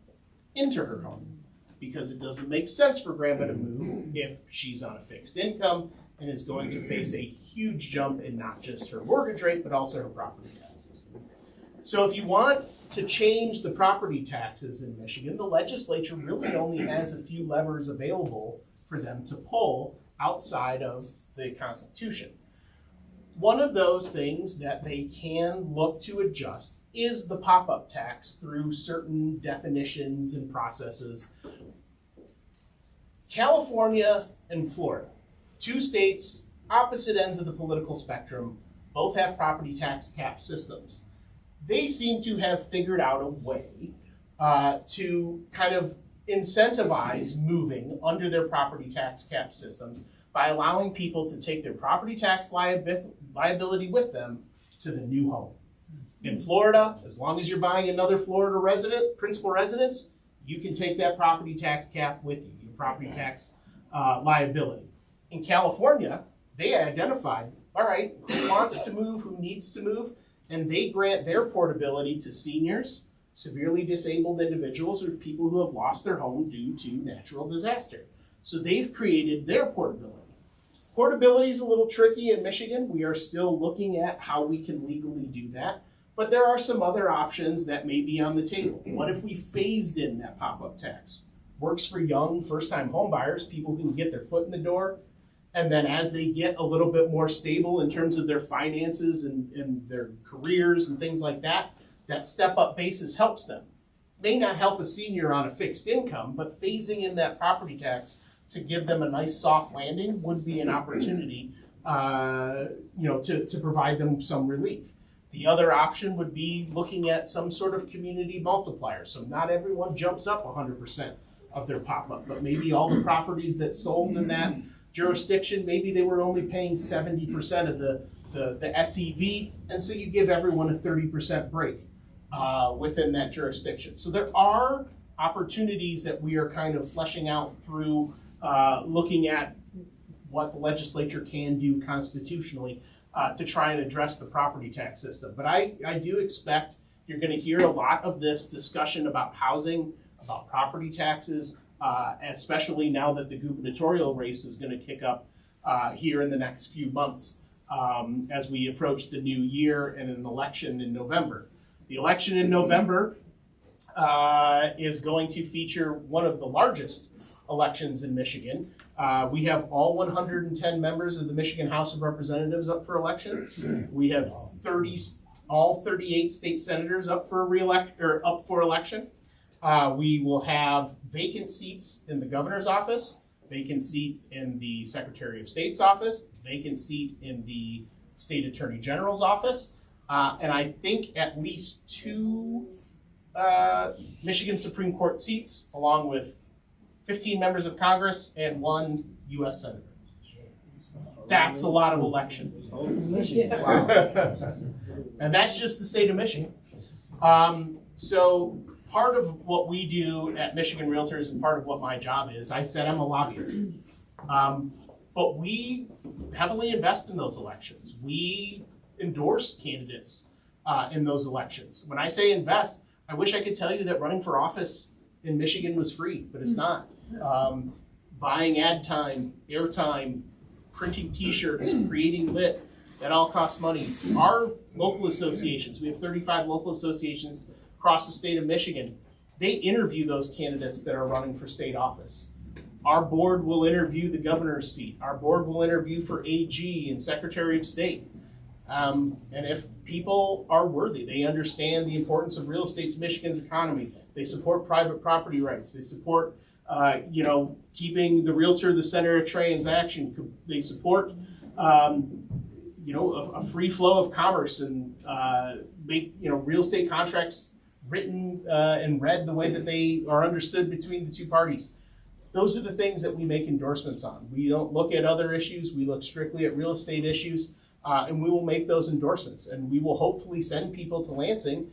into her home because it doesn't make sense for grandma to move if she's on a fixed income and is going to face a huge jump in not just her mortgage rate, but also her property taxes. So if you want to change the property taxes in Michigan, the legislature really only has a few levers available for them to pull outside of the Constitution. One of those things that they can look to adjust is the pop-up tax through certain definitions and processes. California and Florida, 2 states, opposite ends of the political spectrum, both have property tax cap systems. They seem to have figured out a way to kind of incentivize moving under their property tax cap systems by allowing people to take their property tax liability with them to the new home. In Florida, as long as you're buying another Florida principal residence, you can take that property tax cap with you, your property tax liability. In California, they identified, all right, who wants to move, who needs to move, and they grant their portability to seniors, severely disabled individuals, or people who have lost their home due to natural disaster. So they've created their portability. Portability is a little tricky in Michigan. We are still looking at how we can legally do that. But there are some other options that may be on the table. What if we phased in that pop-up tax? Works for young first-time homebuyers, people who can get their foot in the door. And then as they get a little bit more stable in terms of their finances and their careers and things like that, that step-up basis helps them. May not help a senior on a fixed income, but phasing in that property tax to give them a nice soft landing would be an opportunity to provide them some relief. The other option would be looking at some sort of community multiplier. So not everyone jumps up 100% of their pop-up, but maybe all the properties that sold in that jurisdiction, maybe they were only paying 70% of the SEV, and so you give everyone a 30% break within that jurisdiction. So there are opportunities that we are kind of fleshing out through looking at what the legislature can do constitutionally to try and address the property tax system. But I do expect you're going to hear a lot of this discussion about housing, about property taxes, especially now that the gubernatorial race is going to kick up here in the next few months as we approach the new year and an election in November. The election in November is going to feature one of the largest elections in Michigan. We have all 110 members of the Michigan House of Representatives up for election. We have all 38 state senators up for election. We will have vacant seats in the governor's office, vacant seat in the Secretary of State's office, vacant seat in the state attorney general's office, and I think at least 2 Michigan Supreme Court seats, along with 15 members of Congress and 1 U.S. Senator. That's a lot of elections. And that's just the state of Michigan. So part of what we do at Michigan Realtors and part of what my job is, I said I'm a lobbyist. But we heavily invest in those elections. We endorse candidates in those elections. When I say invest, I wish I could tell you that running for office in Michigan was free, but it's not. Buying ad time, airtime, printing t-shirts, creating lit, that all costs money. Our local associations, we have 35 local associations across the state of Michigan, they interview those candidates that are running for state office. Our board will interview the governor's seat. Our board will interview for AG and Secretary of State. And if people are worthy, they understand the importance of real estate to Michigan's economy, they support private property rights, they support keeping the realtor the center of transaction, they support a free flow of commerce and make real estate contracts written and read the way that they are understood between the two parties. Those are the things that we make endorsements on. We don't look at other issues. We look strictly at real estate issues, and we will make those endorsements. And we will hopefully send people to Lansing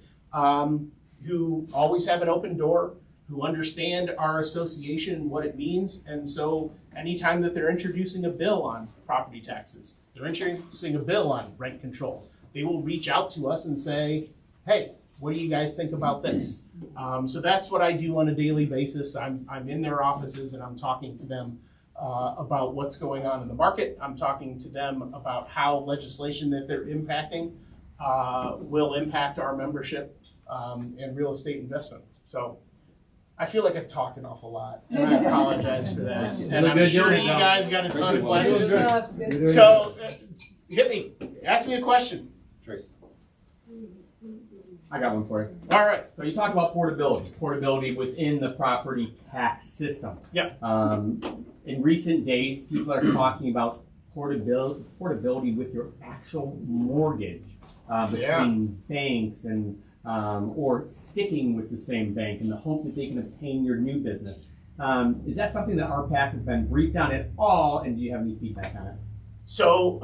who always have an open door, who understand our association and what it means. And so anytime that they're introducing a bill on property taxes, they're introducing a bill on rent control, they will reach out to us and say, hey, what do you guys think about this? So that's what I do on a daily basis. I'm in their offices and I'm talking to them about what's going on in the market. I'm talking to them about how legislation that they're impacting will impact our membership and real estate investment. So I feel like I've talked an awful lot, and I apologize for that. And I'm sure you guys got a ton of questions. So hit me, ask me a question. Tracy. I got one for you. All right. So you talk about portability within the property tax system. Yep. In recent days, people are talking about portability with your actual mortgage between banks and or sticking with the same bank in the hope that they can obtain your new business. Is that something that RPAC has been briefed on at all, and do you have any feedback on it? So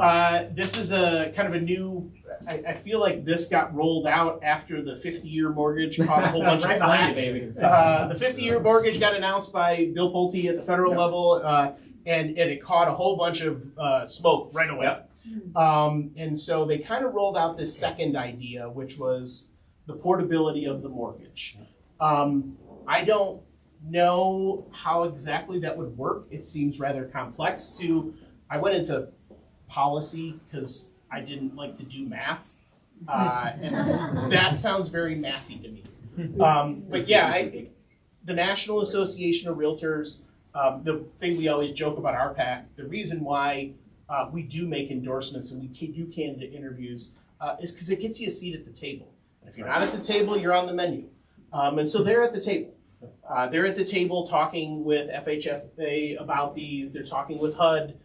this is a kind of a new, I feel like this got rolled out after the 50-year mortgage caught a whole bunch of flack. The 50-year mortgage got announced by Bill Pulte at the federal level, and it caught a whole bunch of smoke right away. Yep. And so they kind of rolled out this second idea, which was the portability of the mortgage. I don't know how exactly that would work. It seems rather complex I went into policy because I didn't like to do math, and that sounds very mathy to me. But yeah, the National Association of Realtors, the thing we always joke about RPAC, the reason why we do make endorsements and we do candidate interviews is because it gets you a seat at the table. And if you're not at the table, you're on the menu. And so they're at the table. They're at the table talking with FHFA about these. They're talking with HUD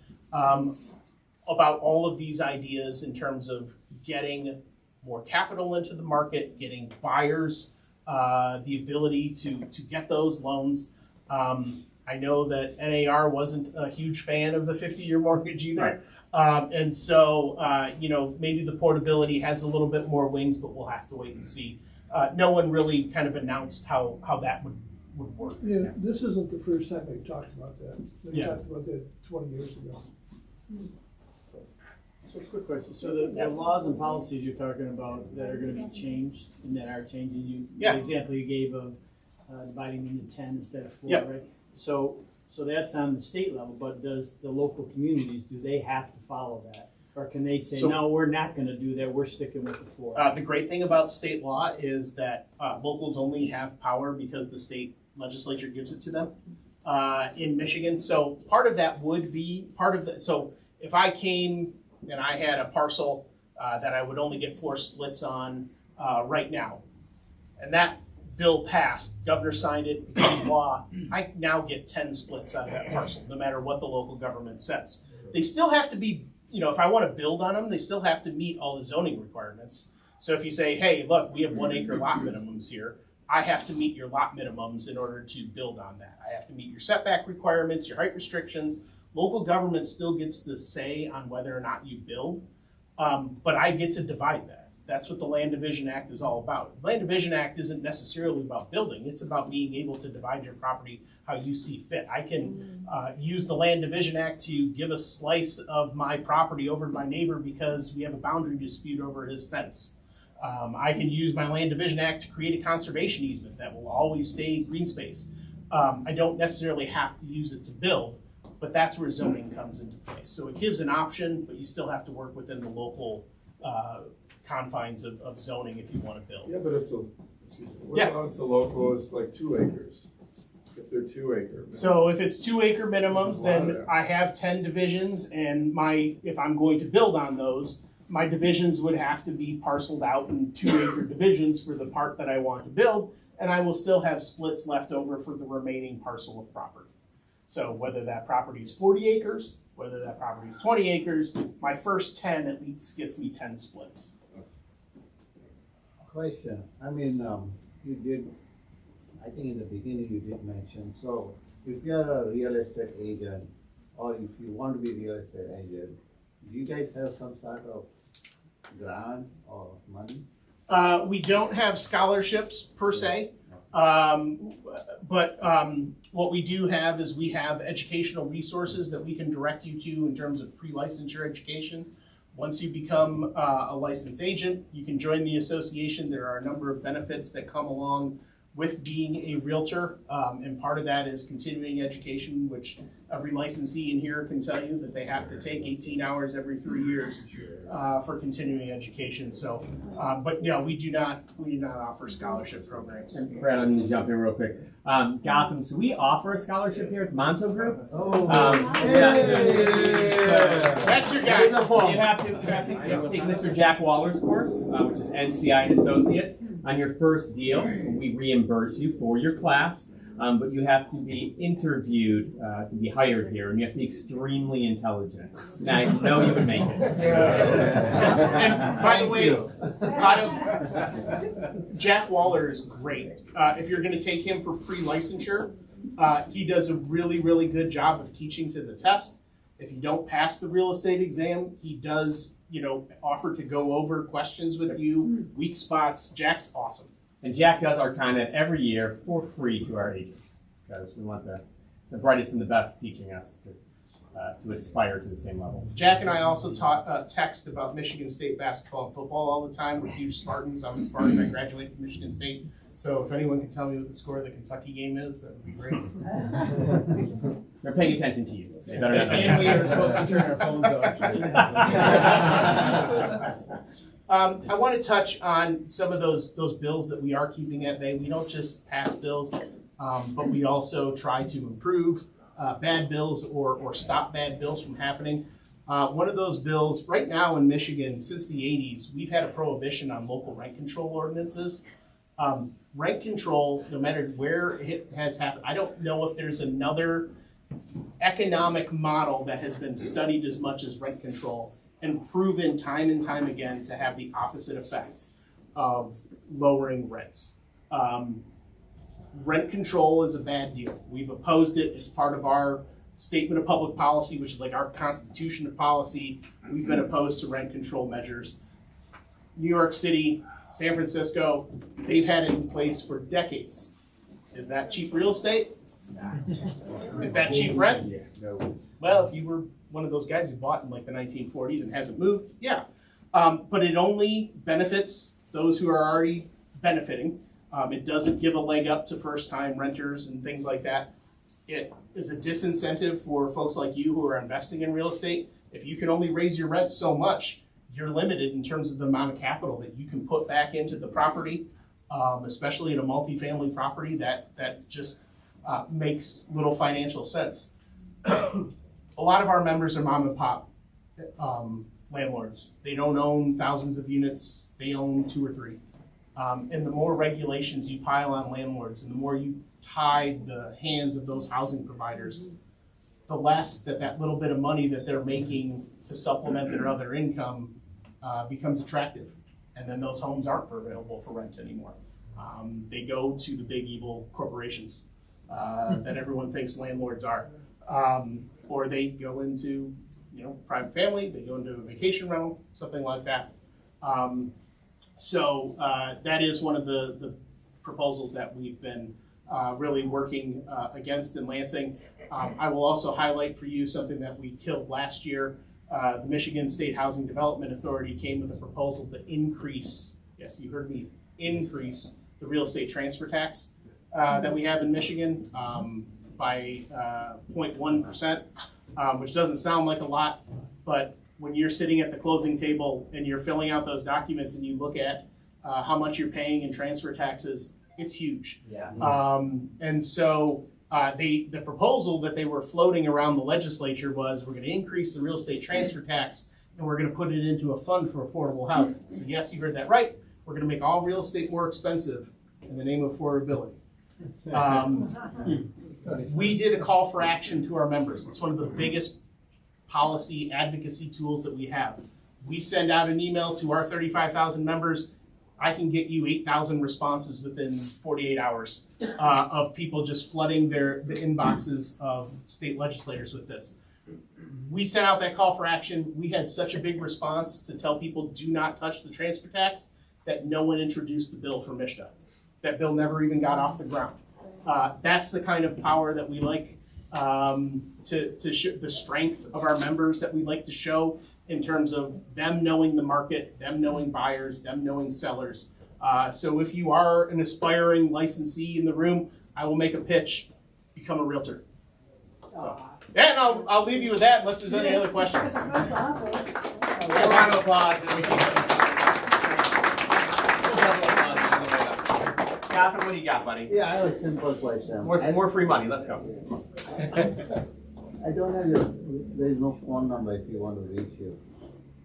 about all of these ideas in terms of getting more capital into the market, getting buyers the ability to get those loans. I know that NAR wasn't a huge fan of the 50-year mortgage either. And so, maybe the portability has a little bit more wings, but we'll have to wait and see. No one really kind of announced how that would work. Yeah, this isn't the first time they talked about that. They talked about that 20 years ago. So quick question. So the laws and policies you're talking about that are going to be changed and that are changing, the example you gave of dividing into 10 instead of 4, right? So that's on the state level, but does the local communities, do they have to follow that? Or can they say, no, we're not going to do that, we're sticking with the 4? The great thing about state law is that locals only have power because the state legislature gives it to them in Michigan. So part of that would be so if I came and I had a parcel that I would only get 4 splits on right now, and that bill passed, governor signed it, becomes law, I now get 10 splits out of that parcel, no matter what the local government says. They still have to be, if I want to build on them, they still have to meet all the zoning requirements. So if you say, hey, look, we have 1 acre lot minimums here, I have to meet your lot minimums in order to build on that. I have to meet your setback requirements, your height restrictions. Local government still gets the say on whether or not you build, but I get to divide that. That's what the Land Division Act is all about. The Land Division Act isn't necessarily about building. It's about being able to divide your property how you see fit. I can use the Land Division Act to give a slice of my property over to my neighbor because we have a boundary dispute over his fence. I can use my Land Division Act to create a conservation easement that will always stay green space. I don't necessarily have to use it to build, but that's where zoning comes into place. So it gives an option, but you still have to work within the local confines of zoning if you want to build. Yeah, but if the, what about if the local is like 2 acres? If they're 2 acre. So if it's 2 acre minimums, then I have 10 divisions, and if I'm going to build on those, my divisions would have to be parceled out in 2 acre divisions for the part that I want to build, and I will still have splits left over for the remaining parcel of property. So whether that property is 40 acres, whether that property is 20 acres, my first 10 at least gets me 10 splits. Question, I mean, you did, I think in the beginning you did mention, so if you are a real estate agent, or if you want to be a real estate agent, do you guys have some sort of grant or money? We don't have scholarships per se, but what we do have is we have educational resources that we can direct you to in terms of pre-licensure education. Once you become a licensed agent, you can join the association. There are a number of benefits that come along with being a realtor, and part of that is continuing education, which every licensee in here can tell you that they have to take 18 hours every 3 years for continuing education. So, but no, we do not offer scholarship programs. And Brad, I'm going to jump in real quick. Gotham, so we offer a scholarship here at Monzo Group. That's your guy. You have to take Mr. Jack Waller's course, which is NCI and Associates. On your first deal, we reimburse you for your class, but you have to be interviewed to be hired here, and you have to be extremely intelligent. Now, I know you would make it. And by the way, Jack Waller is great. If you're going to take him for pre-licensure, he does a really, really good job of teaching to the test. If you don't pass the real estate exam, he does, offer to go over questions with you, weak spots. Jack's awesome. And Jack does our content every year for free to our agents, because we want the brightest and the best teaching us to aspire to the same level. Jack and I also text about Michigan State basketball and football all the time. We're huge Spartans. I'm a Spartan. I graduated from Michigan State. So if anyone can tell me what the score of the Kentucky game is, that would be great. They're paying attention to you. They better not. And we are supposed to turn our phones off. I want to touch on some of those bills that we are keeping at bay. We don't just pass bills, but we also try to improve bad bills or stop bad bills from happening. One of those bills, right now in Michigan, since the 80s, we've had a prohibition on local rent control ordinances. Rent control, no matter where it has happened, I don't know if there's another economic model that has been studied as much as rent control and proven time and time again to have the opposite effect of lowering rents. Rent control is a bad deal. We've opposed it. It's part of our statement of public policy, which is like our constitution of policy. We've been opposed to rent control measures. New York City, San Francisco, they've had it in place for decades. Is that cheap real estate? Is that cheap rent? Well, if you were one of those guys who bought in like the 1940s and hasn't moved, yeah. But it only benefits those who are already benefiting. It doesn't give a leg up to first-time renters and things like that. It is a disincentive for folks like you who are investing in real estate. If you can only raise your rent so much, you're limited in terms of the amount of capital that you can put back into the property, especially in a multifamily property that just makes little financial sense. A lot of our members are mom and pop landlords. They don't own thousands of units, they own 2 or 3. And the more regulations you pile on landlords and the more you tie the hands of those housing providers, the less that little bit of money that they're making to supplement their other income becomes attractive. And then those homes aren't available for rent anymore. They go to the big evil corporations that everyone thinks landlords are. Or they go into private family, they go into a vacation rental, something like that. So that is one of the proposals that we've been really working against in Lansing. I will also highlight for you something that we killed last year. The Michigan State Housing Development Authority came with a proposal to increase, yes, you heard me, increase the real estate transfer tax that we have in Michigan by 0.1%, which doesn't sound like a lot, but when you're sitting at the closing table and you're filling out those documents and you look at how much you're paying in transfer taxes, it's huge. Yeah. And so the proposal that they were floating around the legislature was we're going to increase the real estate transfer tax and we're going to put it into a fund for affordable housing. So yes, you heard that right. We're going to make all real estate more expensive in the name of affordability. We did a call for action to our members. It's one of the biggest policy advocacy tools that we have. We send out an email to our 35,000 members. I can get you 8,000 responses within 48 hours of people just flooding the inboxes of state legislators with this. We sent out that call for action. We had such a big response to tell people do not touch the transfer tax that no one introduced the bill for MSHDA. That bill never even got off the ground. That's the kind of power that we like to show, the strength of our members that we like to show in terms of them knowing the market, them knowing buyers, them knowing sellers. So if you are an aspiring licensee in the room, I will make a pitch, become a realtor. So, and I'll leave you with that unless there's any other questions. That's awesome. A round of applause. Gotham, what do you got, buddy? Yeah, I have a simple question. More free money. Let's go. I don't have your, there is no phone number if you want to reach you.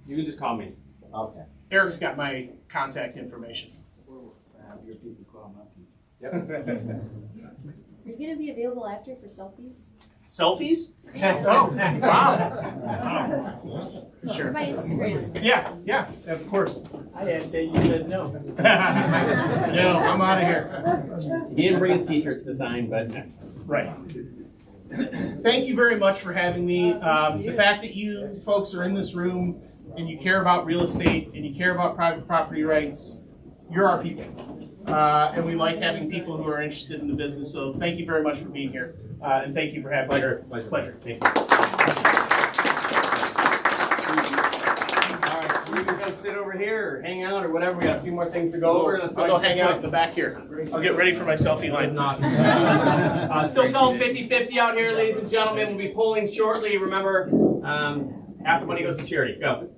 You can just call me. Okay. Eric's got my contact information. Yep. Are you going to be available after for selfies? Selfies? Oh, wow. Sure. My Instagram. Yeah, of course. I didn't say you said no. No, I'm out of here. He didn't bring his t-shirts to sign, but Right. Thank you very much for having me. The fact that you folks are in this room and you care about real estate and you care about private property rights, you're our people. And we like having people who are interested in the business. So thank you very much for being here. And thank you for having me. Pleasure. Thank you. all right, we can go sit over here or hang out or whatever. We got a few more things to go over. Let's I'll go hang out in the back here. I'll get ready for my selfie line. Still selling 50-50 out here, ladies and gentlemen. We'll be polling shortly. Remember, half the money goes to charity. Go.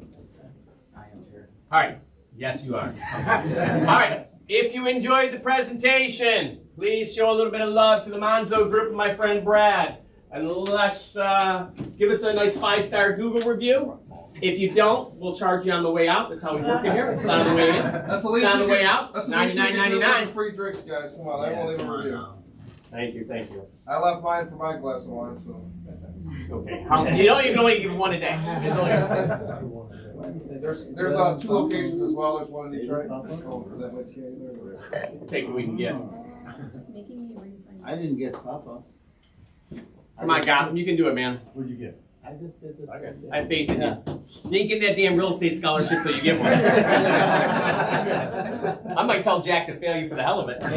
I am chair. All right. Yes, you are. All right. If you enjoyed the presentation, please show a little bit of love to the Monzo Group and my friend Brad. And let's give us a nice 5-star Google review. If you don't, we'll charge you on the way out. That's how we work in here. It's on the way in. That's the It's on the way out. That's $99.99. $99.99. Free drinks, guys. Come on, I won't leave a review. Thank you. I left mine for my glass of wine, so. Okay. You don't even only give one a day. It's only There's 2 locations as well. There's one in Detroit. take what we can get. Making me resign. I didn't get Papa. Come on, Gotham, you can do it, man. What'd you get? I just did it. I have faith in you. You ain't getting that damn real estate scholarship till you get one. I might tell Jack to fail you for the hell of it. All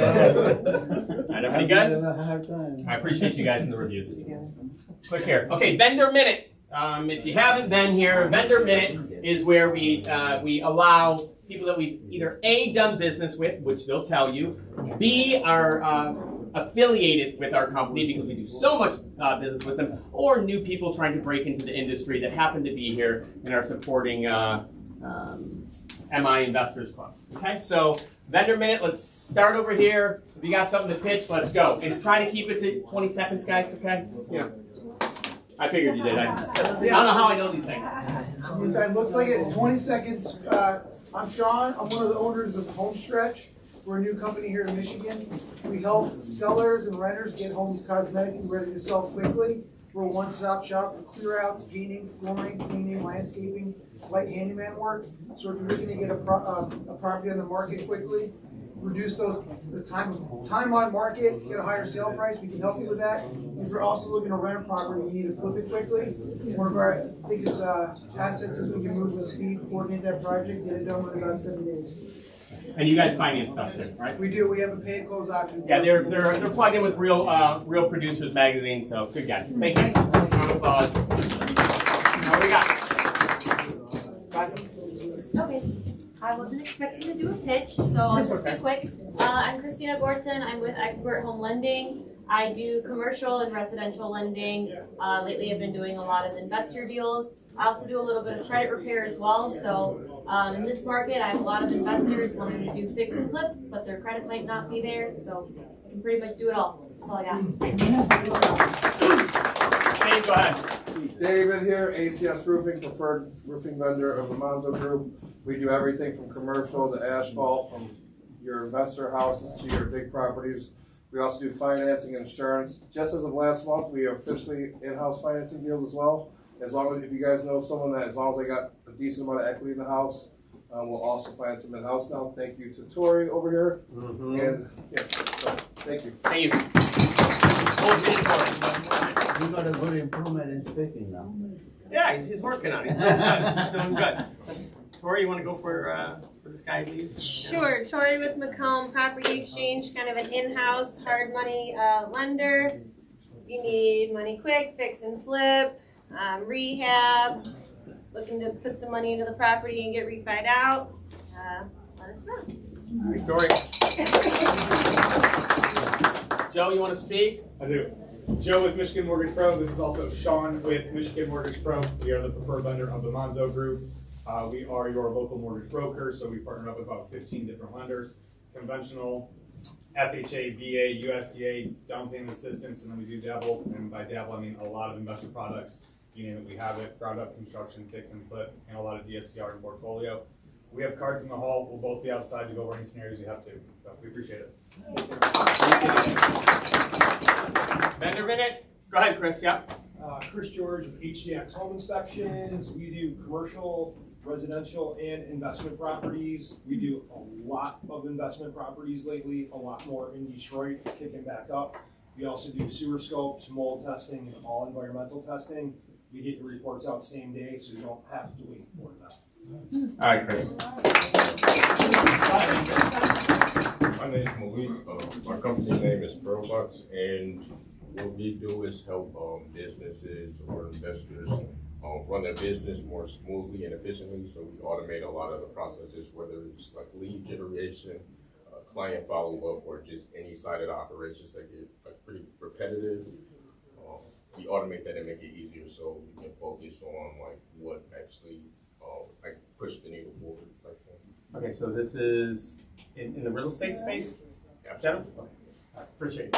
right, everybody good? I appreciate you guys in the reviews. Click here. Okay, vendor minute. If you haven't been here, vendor minute is where we allow people that we've either A, done business with, which they'll tell you, B, are affiliated with our company because we do so much business with them, or new people trying to break into the industry that happen to be here and are supporting MI Investors Club. Okay, so vendor minute, let's start over here. If you got something to pitch, let's go. And try to keep it to 20 seconds, guys, okay? Yeah. I figured you did. I don't know how I know these things. It looks like it. 20 seconds. I'm Sean. I'm one of the owners of Homestretch. We're a new company here in Michigan. We help sellers and renters get homes cosmetically ready to sell quickly. We're a one-stop shop for clear outs, painting, flooring, cleaning, landscaping, light handyman work. So if you're looking to get a property on the market quickly, reduce the time on market, get a higher sale price, we can help you with that. If you're also looking to rent a property, you need to flip it quickly. One of our biggest assets is we can move with speed, coordinate that project, get it done within about 7 days. And you guys finance stuff too, right? We do, we have a pay and close option. Yeah, they're plugged in with Real Producers Magazine, so good guys. Thank you. Round of applause. What do we got? Okay, I wasn't expecting to do a pitch, so I'll just be quick. I'm Christina Gorton. I'm with Expert Home Lending. I do commercial and residential lending. Lately I've been doing a lot of investor deals. I also do a little bit of credit repair as well. So in this market, I have a lot of investors wanting to do fix and flip, but their credit might not be there. So I can pretty much do it all. That's all I got. Dave, go ahead. David here, ACS Roofing, preferred roofing vendor of the Monzo Group. We do everything from commercial to asphalt, from your investor houses to your big properties. We also do financing and insurance. Just as of last month, we are officially in-house financing deals as well. As long as, if you guys know someone that, as long as they got a decent amount of equity in the house, we'll also finance them in-house now. Thank you to Tori over here. And yeah, so, thank you. Thank you. You got a good improvement in speaking now. Yeah, he's working on it. He's doing good. He's doing good. Tori, you want to go for this guy, please? Sure. Tori with Macomb Property Exchange, kind of an in-house hard money lender. You need money quick, fix and flip, rehab, looking to put some money into the property and get refied out. Let us know. All right, Tori. Joe, you want to speak? I do. Joe with Michigan Mortgage Pro. This is also Sean with Michigan Mortgage Pro. We are the preferred lender of the Monzo Group. We are your local mortgage broker, so we partner up with about 15 different lenders. Conventional, FHA, VA, USDA, down payment assistance, and then we do dabble, and by dabble I mean a lot of investor products. You name it, we have it. Ground up construction, fix and flip, and a lot of DSCR and portfolio. We have cards in the hall. We'll both be outside to go over any scenarios you have to. So we appreciate it. Vendor minute. Go ahead, Chris. Yeah. Chris George with HDX Home Inspections. We do commercial, residential, and investment properties. We do a lot of investment properties lately, a lot more in Detroit. It's kicking back up. We also do sewer scopes, mold testing, and all environmental testing. We get your reports out same day, so you don't have to wait for them. All right, Chris. My name is Malik. My company name is ProBucks, and what we do is help businesses or investors run their business more smoothly and efficiently. So we automate a lot of the processes, whether it's like lead generation, client follow-up, or just any side of the operations that get like pretty repetitive. We automate that and make it easier so we can focus on like what actually like push the needle forward. Okay, so this is in the real estate space? Yeah. Gentlemen? Okay. All right, appreciate it.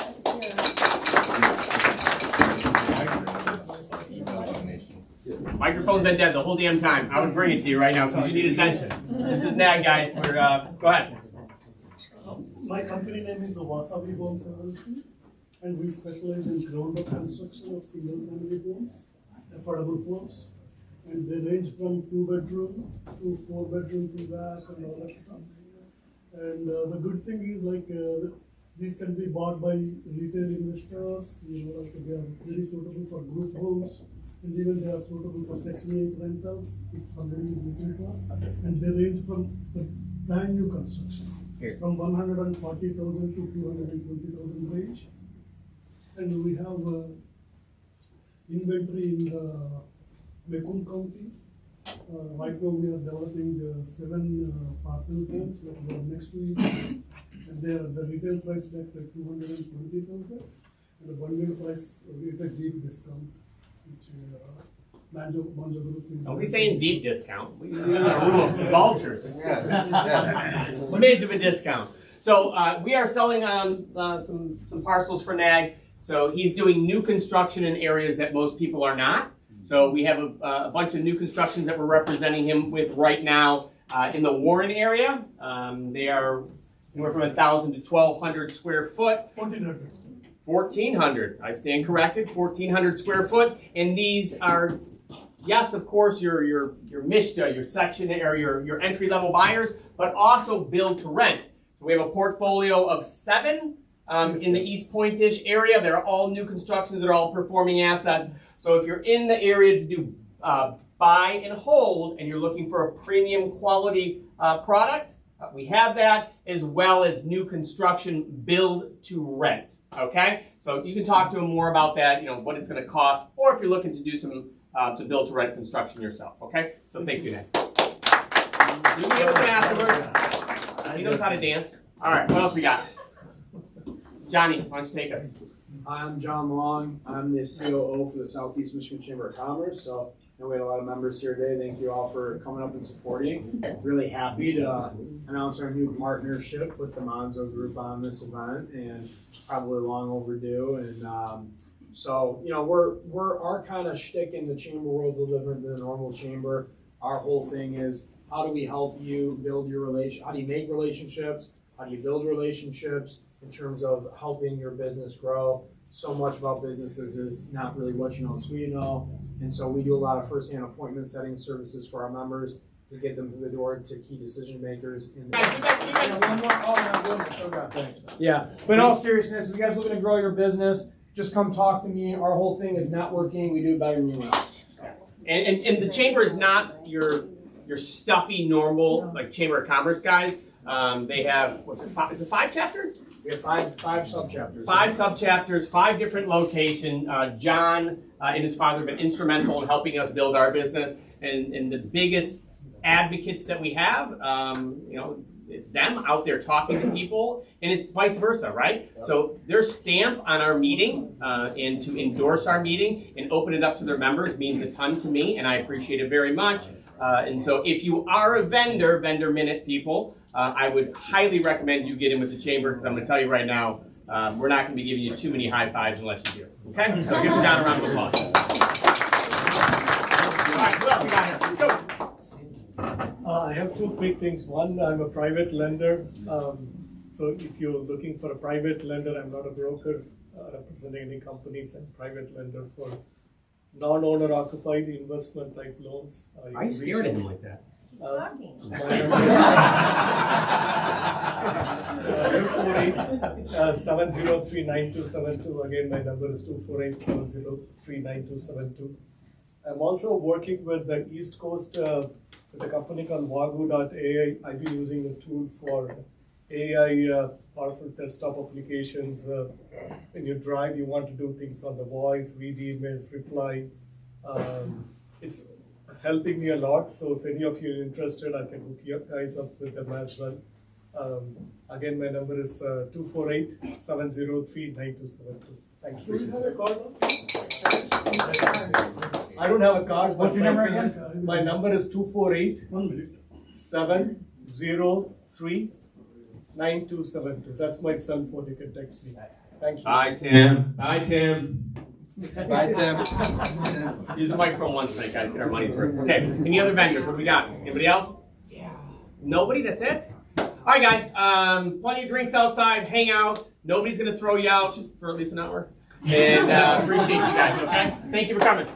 Microphone's been dead the whole damn time. I would bring it to you right now because you need attention. This is Nag, guys. We're, go ahead. My company name is Wasabi Homes LLC, and we specialize in ground-up construction of single-family homes, affordable homes, and they range from 2-bedroom to 4-bedroom to back and all that stuff. And the good thing is like these can be bought by retail investors. You know, like they are very suitable for group homes, and even they are suitable for Section 8 rentals if somebody is looking for. And they range from the brand new construction, from 140,000 to 220,000 range. And we have inventory in the Macomb County. Right now we are developing 7 parcel homes like they are next to each other. And they are the retail price like 220,000, and the bundle price with a deep discount, which Monzo Group is. Don't be saying deep discount. We use a rule of vultures. Smidge of a discount. So we are selling some parcels for Nag. So he's doing new construction in areas that most people are not. So we have a bunch of new constructions that we're representing him with right now in the Warren area. They are anywhere from 1,000 to 1,200 square foot. 1,400. 1,400. I stand corrected. 1,400 square foot. And these are, yes, of course, your Mishta, your section or your entry level buyers, but also build to rent. So we have a portfolio of 7 in the East Point-ish area. They're all new constructions. They're all performing assets. So if you're in the area to do buy and hold, and you're looking for a premium quality product, We have that, as well as new construction build to rent. Okay, so you can talk to them more about that, what it's going to cost, or if you're looking to do some build to rent construction yourself. Okay, so thank you, Nick. You can get with him afterwards. He knows how to dance. All right, what else we got? Johnny, why don't you take us? I'm John Long. I'm the COO for the Southeast Michigan Chamber of Commerce. So we had a lot of members here today. Thank you all for coming up and supporting. Really happy to announce our new partnership with the Monzo Group on this event, and probably long overdue. And so we're our kind of shtick in the chamber world is a little different than a normal chamber. Our whole thing is, how do we help you build your relation? How do you make relationships? How do you build relationships in terms of helping your business grow? So much about businesses is not really what you know, it's who you know. And so we do a lot of first-hand appointment setting services for our members to get them through the door to key decision makers. Yeah, but in all seriousness, if you guys are looking to grow your business, just come talk to me. Our whole thing is not working. We do it better than anyone else. And the chamber is not your stuffy, normal, like Chamber of Commerce guys. They have, is it 5 chapters? We have five sub-chapters. 5 sub-chapters, 5 different locations. John and his father have been instrumental in helping us build our business. And the biggest advocates that we have, it's them out there talking to people, and it's vice versa, right? Yep. So their stamp on our meeting and to endorse our meeting and open it up to their members means a ton to me, and I appreciate it very much. And so if you are a vendor minute people, I would highly recommend you get in with the chamber, because I'm going to tell you right now, we're not going to be giving you too many high fives unless you do. Okay? So give us down a round of applause. All right, who else we got here? Let's go. I have 2 quick things. One, I'm a private lender. So if you're looking for a private lender, I'm not a broker representing any companies. I'm a private lender for non-owner occupied investment type loans. Why are you staring at him like that? He's talking. 248-703-9272. Again, my number is 248-703-9272. I'm also working with the East Coast with a company called Wagoo.ai. I've been using the tool for AI powerful desktop applications. When you drive, you want to do things on the voice, read emails, reply. It's helping me a lot. So if any of you are interested, I can hook you guys up with them as well. Again, my number is 248-703-9272. Thank you. I don't have a card. What's your number again? My number is 248-703-9272. That's my cell phone. You can text me. Thank you. Hi, Tim. Hi, Tim. Bye, Tim. Use the microphone once tonight, guys. Get our money's worth. Okay. Any other vendors? What do we got? Anybody else? Yeah. Nobody? That's it? All right, guys. Plenty of drinks outside. Hang out. Nobody's going to throw you out for at least an hour. And appreciate you guys, okay? Thank you for coming.